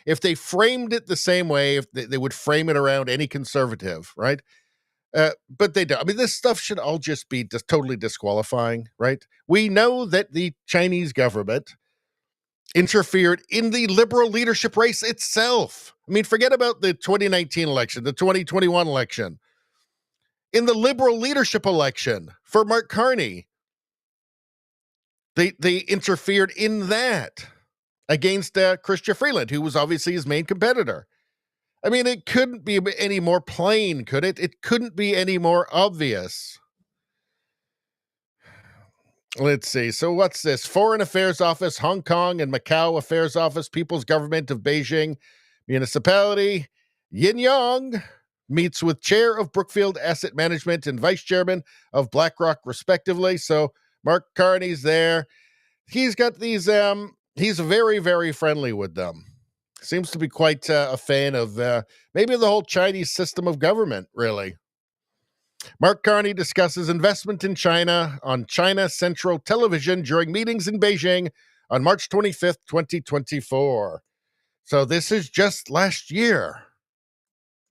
if they framed it the same way, if they would frame it around any conservative, right? But they don't. I mean, this stuff should all just be just totally disqualifying, right? We know that the Chinese government interfered in the Liberal leadership race itself. I mean, forget about the 2019 election, the 2021 election. In the Liberal leadership election for Mark Carney, they interfered in that against Chrystia Freeland, who was obviously his main competitor. I mean, it couldn't be any more plain, could it? It couldn't be any more obvious. Let's see. So what's this? Foreign Affairs Office, Hong Kong and Macau Affairs Office, People's Government of Beijing, Municipality, Yin Yang meets with chair of Brookfield Asset Management and vice chairman of BlackRock, respectively. So Mark Carney's there. He's got these, he's very, very friendly with them. Seems to be quite a fan of maybe the whole Chinese system of government, really. Mark Carney discusses investment in China on China Central Television during meetings in Beijing on March 25th, 2024. So this is just last year.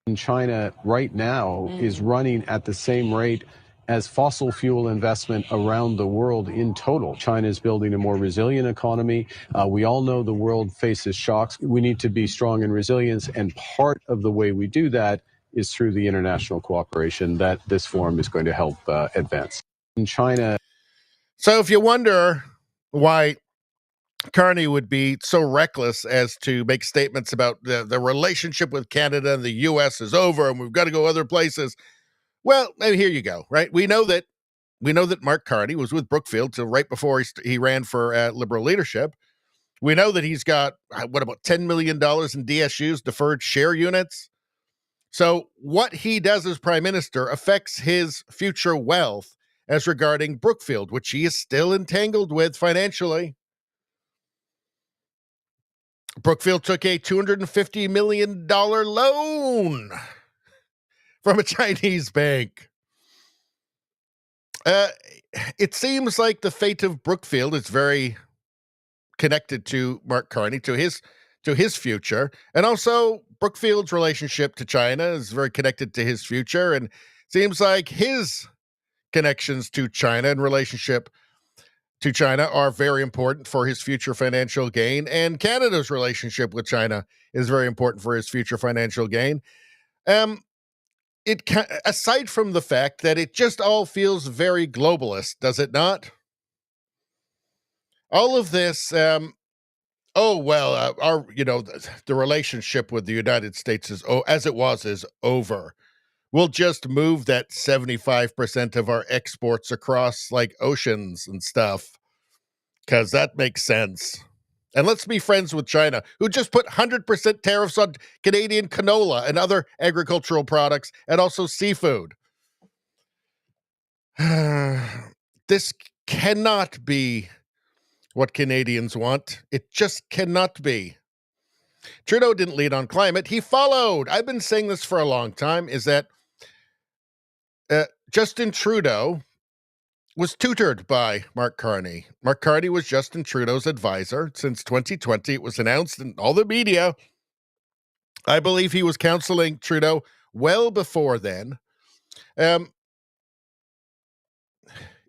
In China right now is running at the same rate as fossil fuel investment around the world in total. China is building a more resilient economy. We all know the world faces shocks. We need to be strong in resilience, and part of the way we do that is through the international cooperation that this forum is going to help advance. In China. So if you wonder why Carney would be so reckless as to make statements about the relationship with Canada and the U.S. is over and we've got to go other places, well, here you go, right? We know that Mark Carney was with Brookfield till right before he ran for Liberal leadership. We know that he's got, about $10 million in DSUs, deferred share units. So what he does as prime minister affects his future wealth as regarding Brookfield, which he is still entangled with financially. Brookfield took a $250 million loan from a Chinese bank. It seems like the fate of Brookfield is very connected to Mark Carney, to his future, and also Brookfield's relationship to China is very connected to his future, and seems like his connections to China and relationship to China are very important for his future financial gain, and Canada's relationship with China is very important for his future financial gain. Aside from the fact that it just all feels very globalist, does it not? All of this, the relationship with the United States is over. We'll just move that 75% of our exports across like oceans and stuff, because that makes sense. And let's be friends with China, who just put 100% tariffs on Canadian canola and other agricultural products, and also seafood. This cannot be what Canadians want. It just cannot be. Trudeau didn't lead on climate. He followed. I've been saying this for a long time, is that Justin Trudeau was tutored by Mark Carney. Mark Carney was Justin Trudeau's advisor since 2020. It was announced in all the media. I believe he was counseling Trudeau well before then. It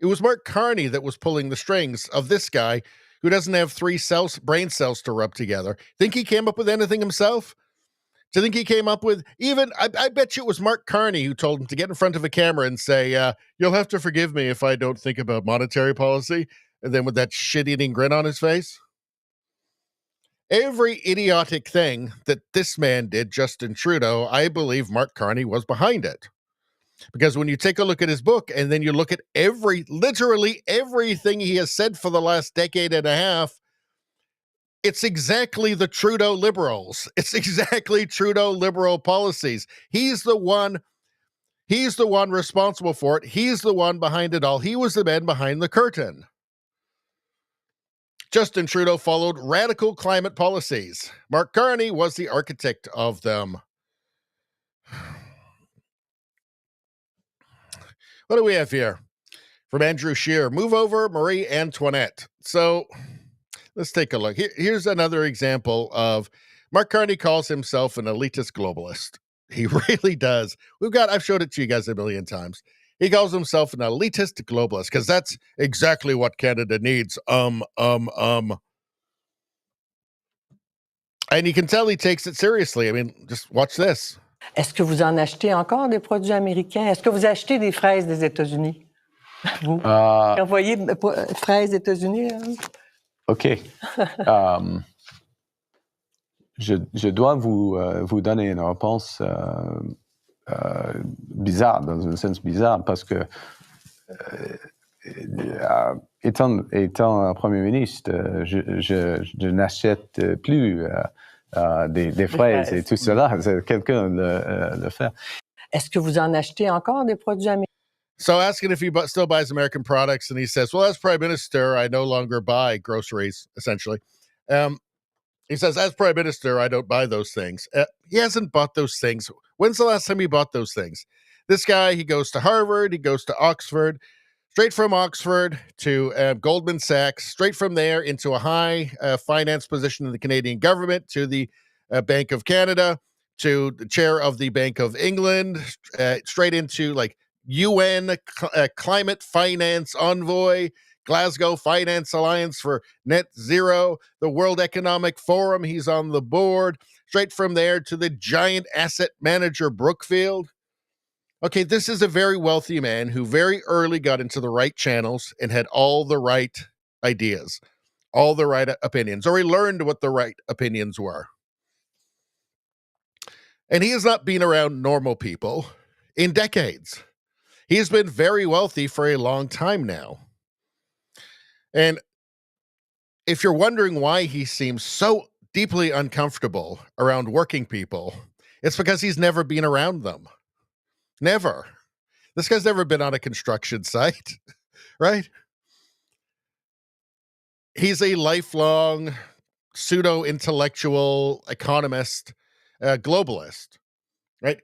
was Mark Carney that was pulling the strings of this guy who doesn't have brain cells to rub together. Think he came up with anything himself? Do you think he came up with I bet you it was Mark Carney who told him to get in front of a camera and say, you'll have to forgive me if I don't think about monetary policy. And then with that shit-eating grin on his face. Every idiotic thing that this man did, Justin Trudeau, I believe Mark Carney was behind it. Because when you take a look at his book and then you look at literally everything he has said for the last decade and a half, it's exactly the Trudeau liberals. It's exactly Trudeau liberal policies. He's the one He's the one responsible for it. He's the one behind it all. He was the man behind the curtain. Justin Trudeau followed radical climate policies. Mark Carney was the architect of them. What do we have here? From Andrew Scheer, move over Marie Antoinette. So let's take a look. Here's another example of Mark Carney calls himself an elitist globalist. He really does. I've showed it to you guys a million times. He calls himself an elitist globalist because that's exactly what Canada needs. And you can tell he takes it seriously. I mean, just watch this. Est-ce que vous en achetez encore des produits américains? Est-ce que vous achetez des fraises des États-Unis? Vous envoyez fraises des États-Unis? Hein? OK. Je dois vous donner une réponse bizarre, dans un sens bizarre, parce que étant Premier ministre, je n'achète plus des fraises et tout cela. Quelqu'un le fait. Est-ce que vous en achetez encore des produits américains? So asking if he still buys American products, and he says, well, as Prime Minister, I no longer buy groceries, essentially. He says, as Prime Minister, I don't buy those things. He hasn't bought those things. When's the last time he bought those things? This guy, he goes to Harvard, he goes to Oxford, straight from Oxford to Goldman Sachs, straight from there into a high finance position in the Canadian government, to the Bank of Canada, to the chair of the Bank of England, straight into like UN climate finance envoy, Glasgow Finance Alliance for Net Zero, the World Economic Forum. He's on the board. Straight from there to the giant asset manager Brookfield. Okay, this is a very wealthy man who very early got into the right channels and had all the right ideas, all the right opinions, or he learned what the right opinions were. And he has not been around normal people in decades. He's been very wealthy for a long time now. And if you're wondering why he seems so deeply uncomfortable around working people, it's because he's never been around them. Never. This guy's never been on a construction site, right? He's a lifelong pseudo-intellectual economist, globalist, right?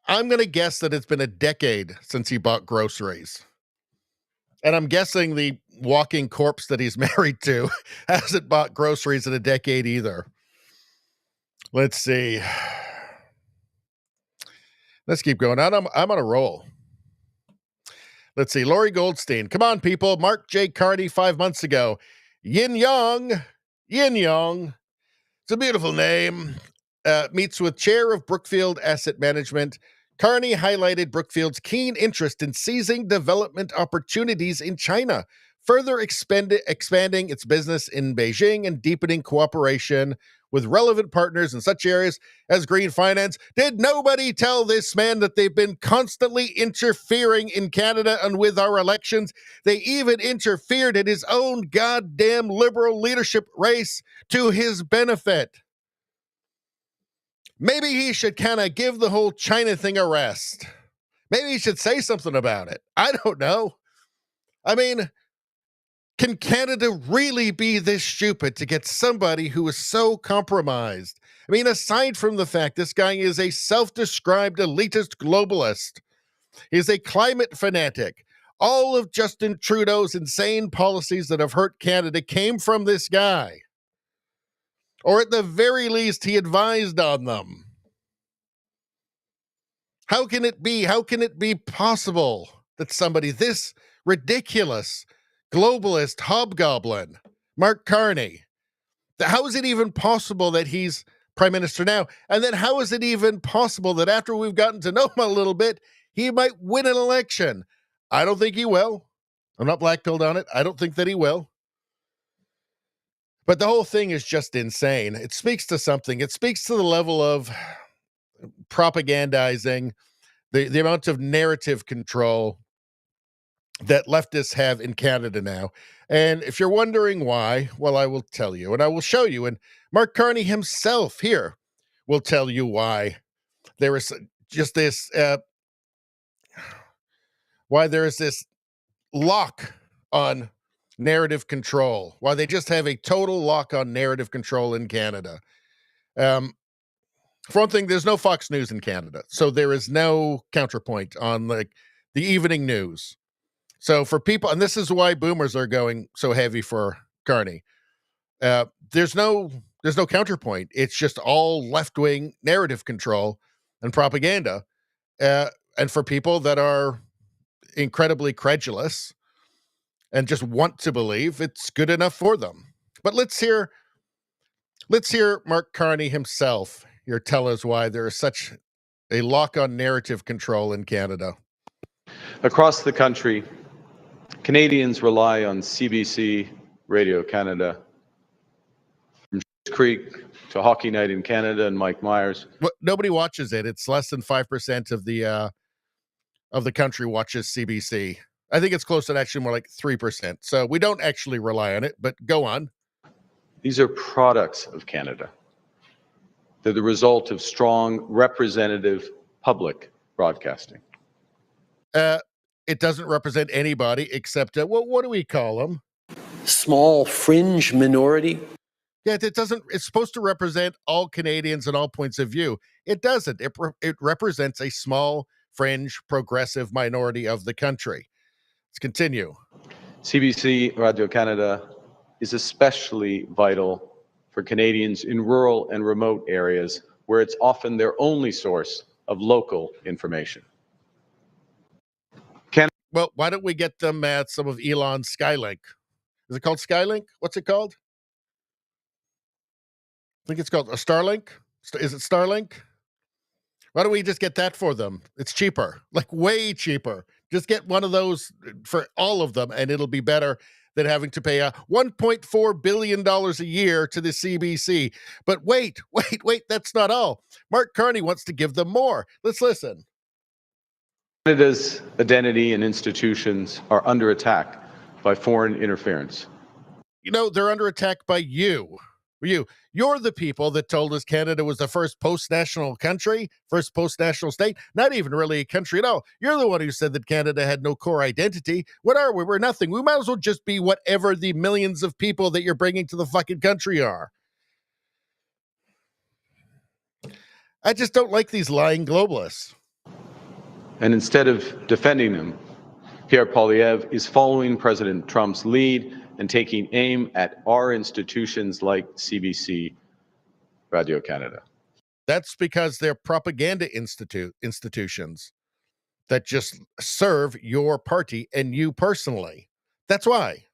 I'm going to guess that it's been a decade since he bought groceries. And I'm guessing the walking corpse that he's married to hasn't bought groceries in a decade either. Let's see. Let's keep going. I'm on a roll. Let's see. Lori Goldstein. Come on, people. Mark J. Carney 5 months ago. Yin Yang. Yin Yang. It's a beautiful name. Meets with chair of Brookfield Asset Management. Carney highlighted Brookfield's keen interest in seizing development opportunities in China, further expanding its business in Beijing and deepening cooperation with relevant partners in such areas as green finance. Did nobody tell this man that they've been constantly interfering in Canada and with our elections? They even interfered in his own goddamn liberal leadership race to his benefit. Maybe he should kind of give the whole China thing a rest. Maybe he should say something about it. I don't know. I mean, can Canada really be this stupid to get somebody who is so compromised? I mean, aside from the fact this guy is a self-described elitist globalist, he's a climate fanatic. All of Justin Trudeau's insane policies that have hurt Canada came from this guy. Or at the very least, he advised on them. How can it be? How can it be possible that somebody this ridiculous, globalist hobgoblin, Mark Carney, how is it even possible that he's Prime Minister now? And then how is it even possible that after we've gotten to know him a little bit, he might win an election? I don't think he will. I'm not black-pilled on it. I don't think that he will. But the whole thing is just insane. It speaks to something. It speaks to the level of propagandizing, the amount of narrative control that leftists have in Canada now. And if you're wondering why, well, I will tell you, and I will show you. And Mark Carney himself here will tell you why there is just this, why there is this lock on narrative control, why they just have a total lock on narrative control in Canada. For one thing, there's no Fox News in Canada, so there is no counterpoint on like the evening news. So for people, and this is why boomers are going so heavy for Carney. There's no counterpoint. It's just all left-wing narrative control and propaganda. And for people that are incredibly credulous and just want to believe, it's good enough for them. But let's hear Mark Carney himself here tell us why there is such a lock on narrative control in Canada. Across the country, Canadians rely on CBC, Radio Canada, from Schitt's Creek to Hockey Night in Canada and Mike Myers. But nobody watches it. It's less than 5% of the country watches CBC. I think it's close to actually more like 3%. So we don't actually rely on it, but go on. These are products of Canada. They're the result of strong, representative public broadcasting. It doesn't represent anybody except, what do we call them? Small fringe minority. Yeah, it doesn't. It's supposed to represent all Canadians and all points of view. It doesn't. It represents a small, fringe, progressive minority of the country. Let's continue. CBC Radio Canada is especially vital for Canadians in rural and remote areas where it's often their only source of local information. Well, why don't we get them at some of Elon's Skylink? Is it called Skylink? What's it called? I think it's called a Starlink. Is it Starlink? Why don't we just get that for them? It's cheaper, like way cheaper. Just get one of those for all of them, and it'll be better than having to pay $1.4 billion a year to the CBC. But wait, that's not all. Mark Carney wants to give them more. Let's listen. Canada's identity and institutions are under attack by foreign interference. You know, they're under attack by you. You're the people that told us Canada was the first post-national country, first post-national state, not even really a country at all. You're the one who said that Canada had no core identity. What are we? We're nothing. We might as well just be whatever the millions of people that you're bringing to the fucking country are. I just don't like these lying globalists. And instead of defending them, Pierre Poilievre is following President Trump's lead and taking aim at our institutions like CBC, Radio Canada. That's because they're propaganda institutions that just serve your party and you personally. That's why.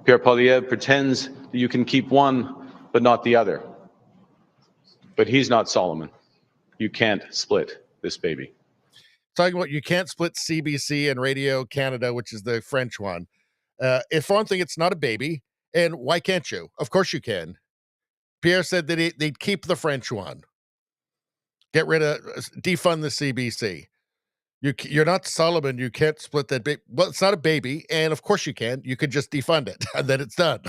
Pierre Poilievre pretends that you can keep one, but not the other. But he's not Solomon. You can't split this baby. Talking about you can't split CBC and Radio Canada, which is the French one. If for one thing, it's not a baby. And why can't you? Of course you can. Pierre said that they'd keep the French one. Defund the CBC. You're not Solomon. You can't split that baby. Well, it's not a baby. And of course you can. You could just defund it and then it's done,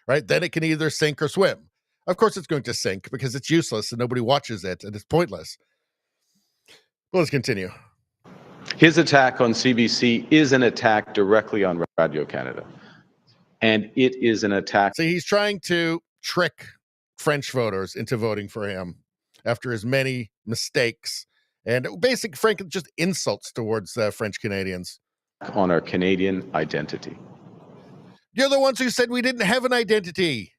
right? Then it can either sink or swim. Of course it's going to sink because it's useless and nobody watches it and it's pointless. Well, let's continue. His attack on CBC is an attack directly on Radio Canada. And it is an attack. See, he's trying to trick French voters into voting for him after his many mistakes and frankly, just insults towards French Canadians. On our Canadian identity. You're the ones who said we didn't have an identity.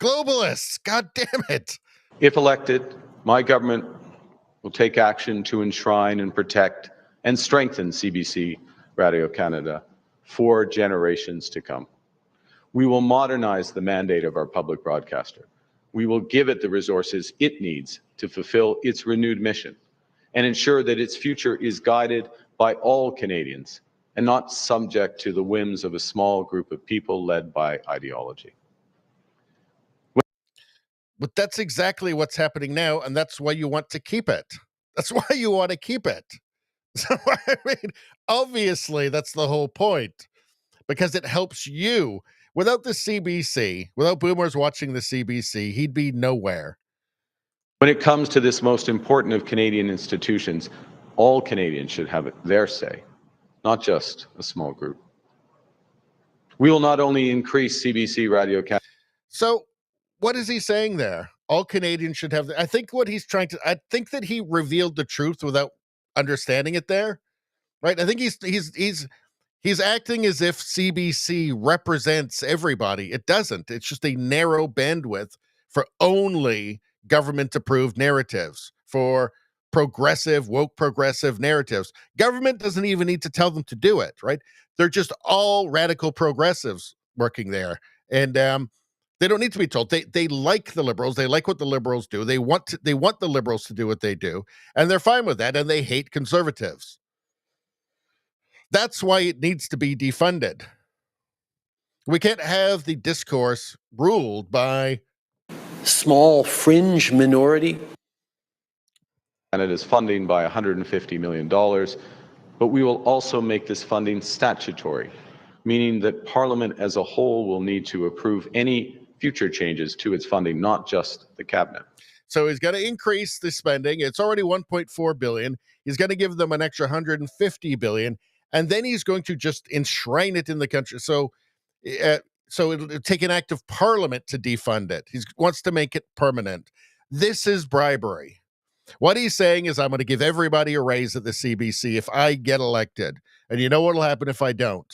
Globalists, God damn it. If elected, my government will take action to enshrine and protect and strengthen CBC Radio Canada for generations to come. We will modernize the mandate of our public broadcaster. We will give it the resources it needs to fulfill its renewed mission and ensure that its future is guided by all Canadians and not subject to the whims of a small group of people led by ideology. But that's exactly what's happening now, and that's why you want to keep it. That's why you want to keep it. So, I mean, obviously, that's the whole point, because it helps you. Without the CBC, without boomers watching the CBC, he'd be nowhere. When it comes to this most important of Canadian institutions, all Canadians should have their say, not just a small group. We will not only increase CBC Radio Canada. So what is he saying there? All Canadians should have. I think what he's trying to. I think that he revealed the truth without understanding it. There, right? I think he's acting as if CBC represents everybody. It doesn't. It's just a narrow bandwidth for only government-approved narratives, for woke progressive narratives. Government doesn't even need to tell them to do it, right? They're just all radical progressives working there, and they don't need to be told. They like the Liberals. They like what the Liberals do. They want the Liberals to do what they do, and they're fine with that. And they hate conservatives. That's why it needs to be defunded. We can't have the discourse ruled by small fringe minority. Canada's funding by $150 million, but we will also make this funding statutory, meaning that Parliament as a whole will need to approve any future changes to its funding, not just the Cabinet. So he's going to increase the spending. It's already $1.4 billion. He's going to give them an extra $150 billion, and then he's going to just enshrine it in the country. So it'll take an act of Parliament to defund it. He wants to make it permanent. This is bribery. What he's saying is, I'm going to give everybody a raise at the CBC if I get elected. And you know what will happen if I don't?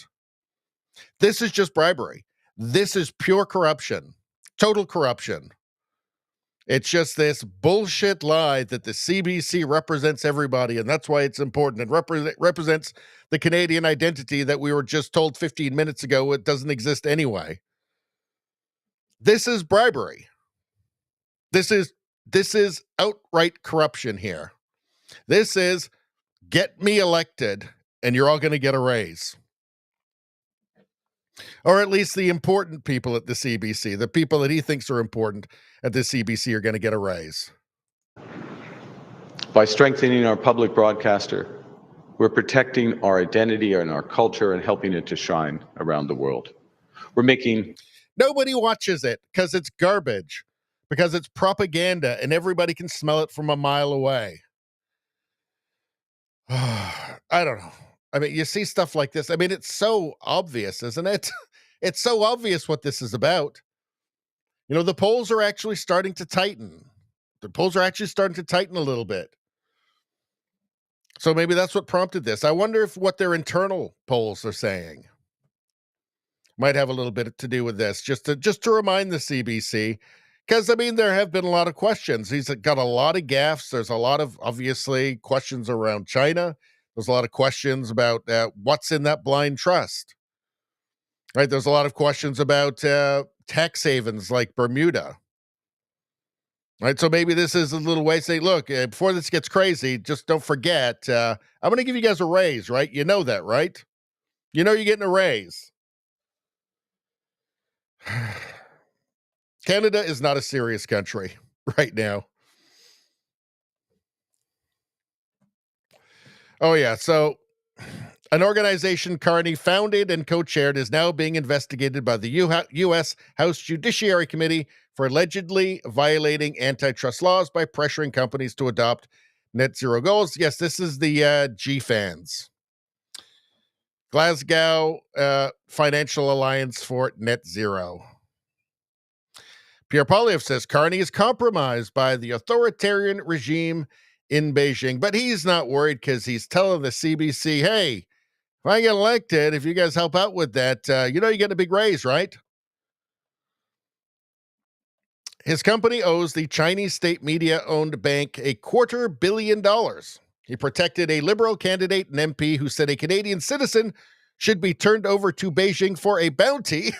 This is just bribery. This is pure corruption, total corruption. It's just this bullshit lie that the CBC represents everybody, and that's why it's important. It represents the Canadian identity that we were just told 15 minutes ago it doesn't exist anyway. This is bribery. This is outright corruption here. This is get me elected, and you're all going to get a raise. Or at least the important people at the CBC, the people that he thinks are important at the CBC are going to get a raise. By strengthening our public broadcaster, we're protecting our identity and our culture and helping it to shine around the world. We're making... Nobody watches it because it's garbage, because it's propaganda, and everybody can smell it from a mile away. I don't know. I mean, you see stuff like this. I mean, it's so obvious, isn't it? It's so obvious what this is about. You know, the polls are actually starting to tighten. The polls are actually starting to tighten a little bit. So maybe that's what prompted this. I wonder if what their internal polls are saying might have a little bit to do with this, just to remind the CBC. Because, I mean, there have been a lot of questions. He's got a lot of gaffes. There's a lot of, obviously, questions around China. There's a lot of questions about what's in that blind trust. Right? There's a lot of questions about tax havens like Bermuda. Right? So maybe this is a little way to say, look, before this gets crazy, just don't forget, I'm going to give you guys a raise, right? You know that, right? You know you're getting a raise. Canada is not a serious country right now. Oh, yeah. So an organization Carney founded and co-chaired is now being investigated by the U.S. House Judiciary Committee for allegedly violating antitrust laws by pressuring companies to adopt net zero goals. Yes, this is the GFANZ. Glasgow Financial Alliance for Net Zero. Pierre Poilievre says Carney is compromised by the authoritarian regime in Beijing, but he's not worried because he's telling the CBC, hey, if I get elected, if you guys help out with that, you get a big raise, right? His company owes the Chinese state media-owned bank $250 million. He protected a Liberal candidate and MP who said a Canadian citizen should be turned over to Beijing for a bounty,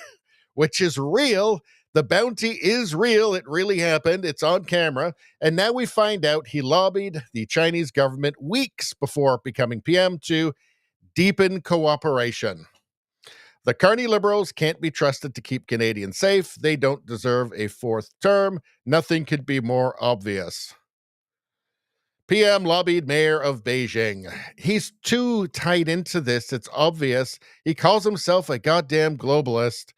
which is real. The bounty is real. It really happened. It's on camera. And now we find out he lobbied the Chinese government weeks before becoming PM to deepen cooperation. The Carney Liberals can't be trusted to keep Canadians safe. They don't deserve a fourth term. Nothing could be more obvious. PM lobbied mayor of Beijing. He's too tied into this. It's obvious. He calls himself a goddamn globalist.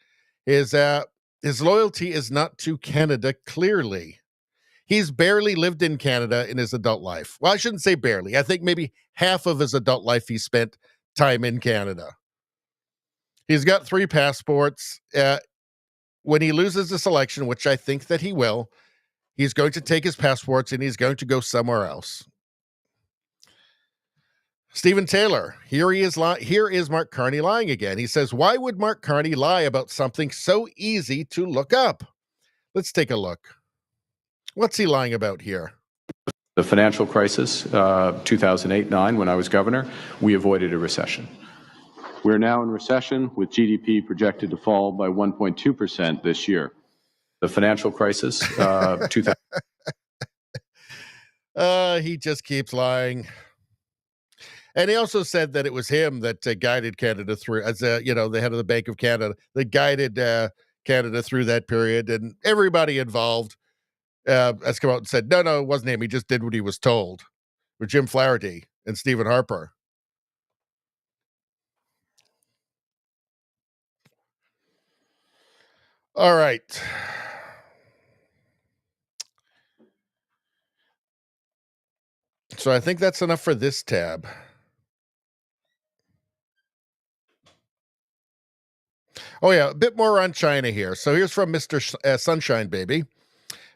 His loyalty is not to Canada, clearly. He's barely lived in Canada in his adult life. Well, I shouldn't say barely. I think maybe half of his adult life he spent time in Canada. He's got 3 passports. When he loses this election, which I think that he will, he's going to take his passports and he's going to go somewhere else. Stephen Taylor, here is Mark Carney lying again. He says, why would Mark Carney lie about something so easy to look up? Let's take a look. What's he lying about here? The financial crisis, 2008-9, when I was governor, we avoided a recession. We're now in recession with GDP projected to fall by 1.2% this year. The financial crisis, 2000. He just keeps lying. And he also said that it was him that guided Canada through, as the head of the Bank of Canada, that guided Canada through that period. And everybody involved has come out and said, no, it wasn't him. He just did what he was told. With Jim Flaherty and Stephen Harper. All right. So I think that's enough for this tab. Oh, yeah, a bit more on China here. So here's from Mr. Sunshine Baby.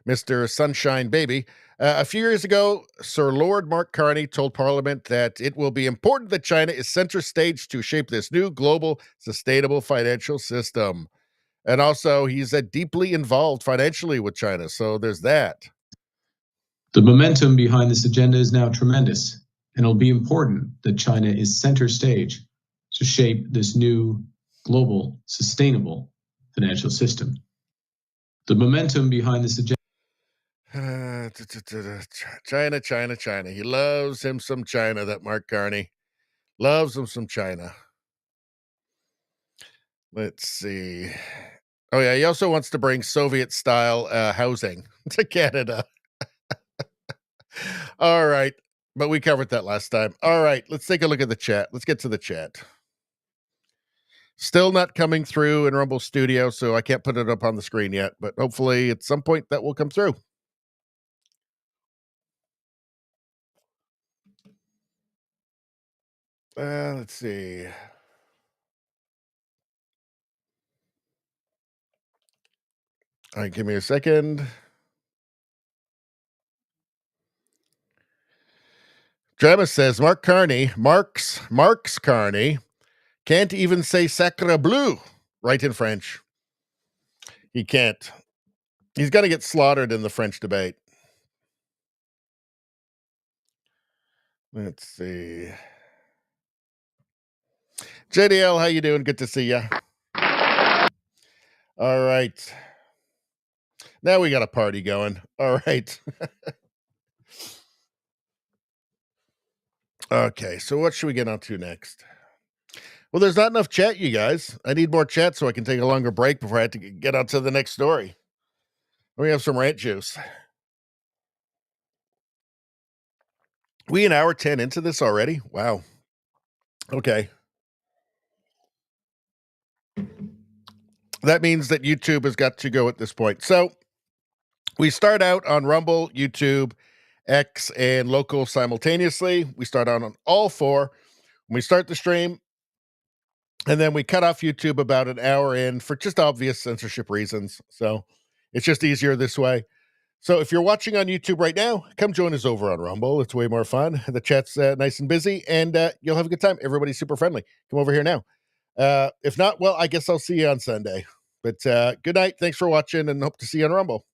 Mr. Sunshine Baby. A few years ago, Sir Lord Mark Carney told Parliament that it will be important that China is center stage to shape this new global sustainable financial system. And also, he's deeply involved financially with China. So there's that. The momentum behind this agenda is now tremendous, and it'll be important that China is center stage to shape this new global sustainable financial system. The momentum behind this agenda. China. He loves him some China, that Mark Carney. Loves him some China. Let's see. Oh, yeah, he also wants to bring Soviet-style housing to Canada. All right, but we covered that last time. All right, let's take a look at the chat. Let's get to the chat. Still not coming through in Rumble Studio, so I can't put it up on the screen yet, but hopefully at some point that will come through. Let's see. All right, give me a second. Drama says Mark Carney, Marks Carney, can't even say sacre bleu right in French. He can't. He's going to get slaughtered in the French debate. Let's see. JDL, how you doing? Good to see you. All right. Now we got a party going. All right. Okay, so what should we get on to next? Well, there's not enough chat, you guys. I need more chat so I can take a longer break before I have to get on to the next story. Let me have some rant juice. We an hour 10 into this already? Wow. Okay. That means that YouTube has got to go at this point. So we start out on Rumble, YouTube, X, and local simultaneously. We start out on all 4. We start the stream, and then we cut off YouTube about an hour in for just obvious censorship reasons. So it's just easier this way. So if you're watching on YouTube right now, come join us over on Rumble. It's way more fun. The chat's nice and busy, and you'll have a good time. Everybody's super friendly. Come over here now. If not, well, I guess I'll see you on Sunday. But good night. Thanks for watching, and hope to see you on Rumble.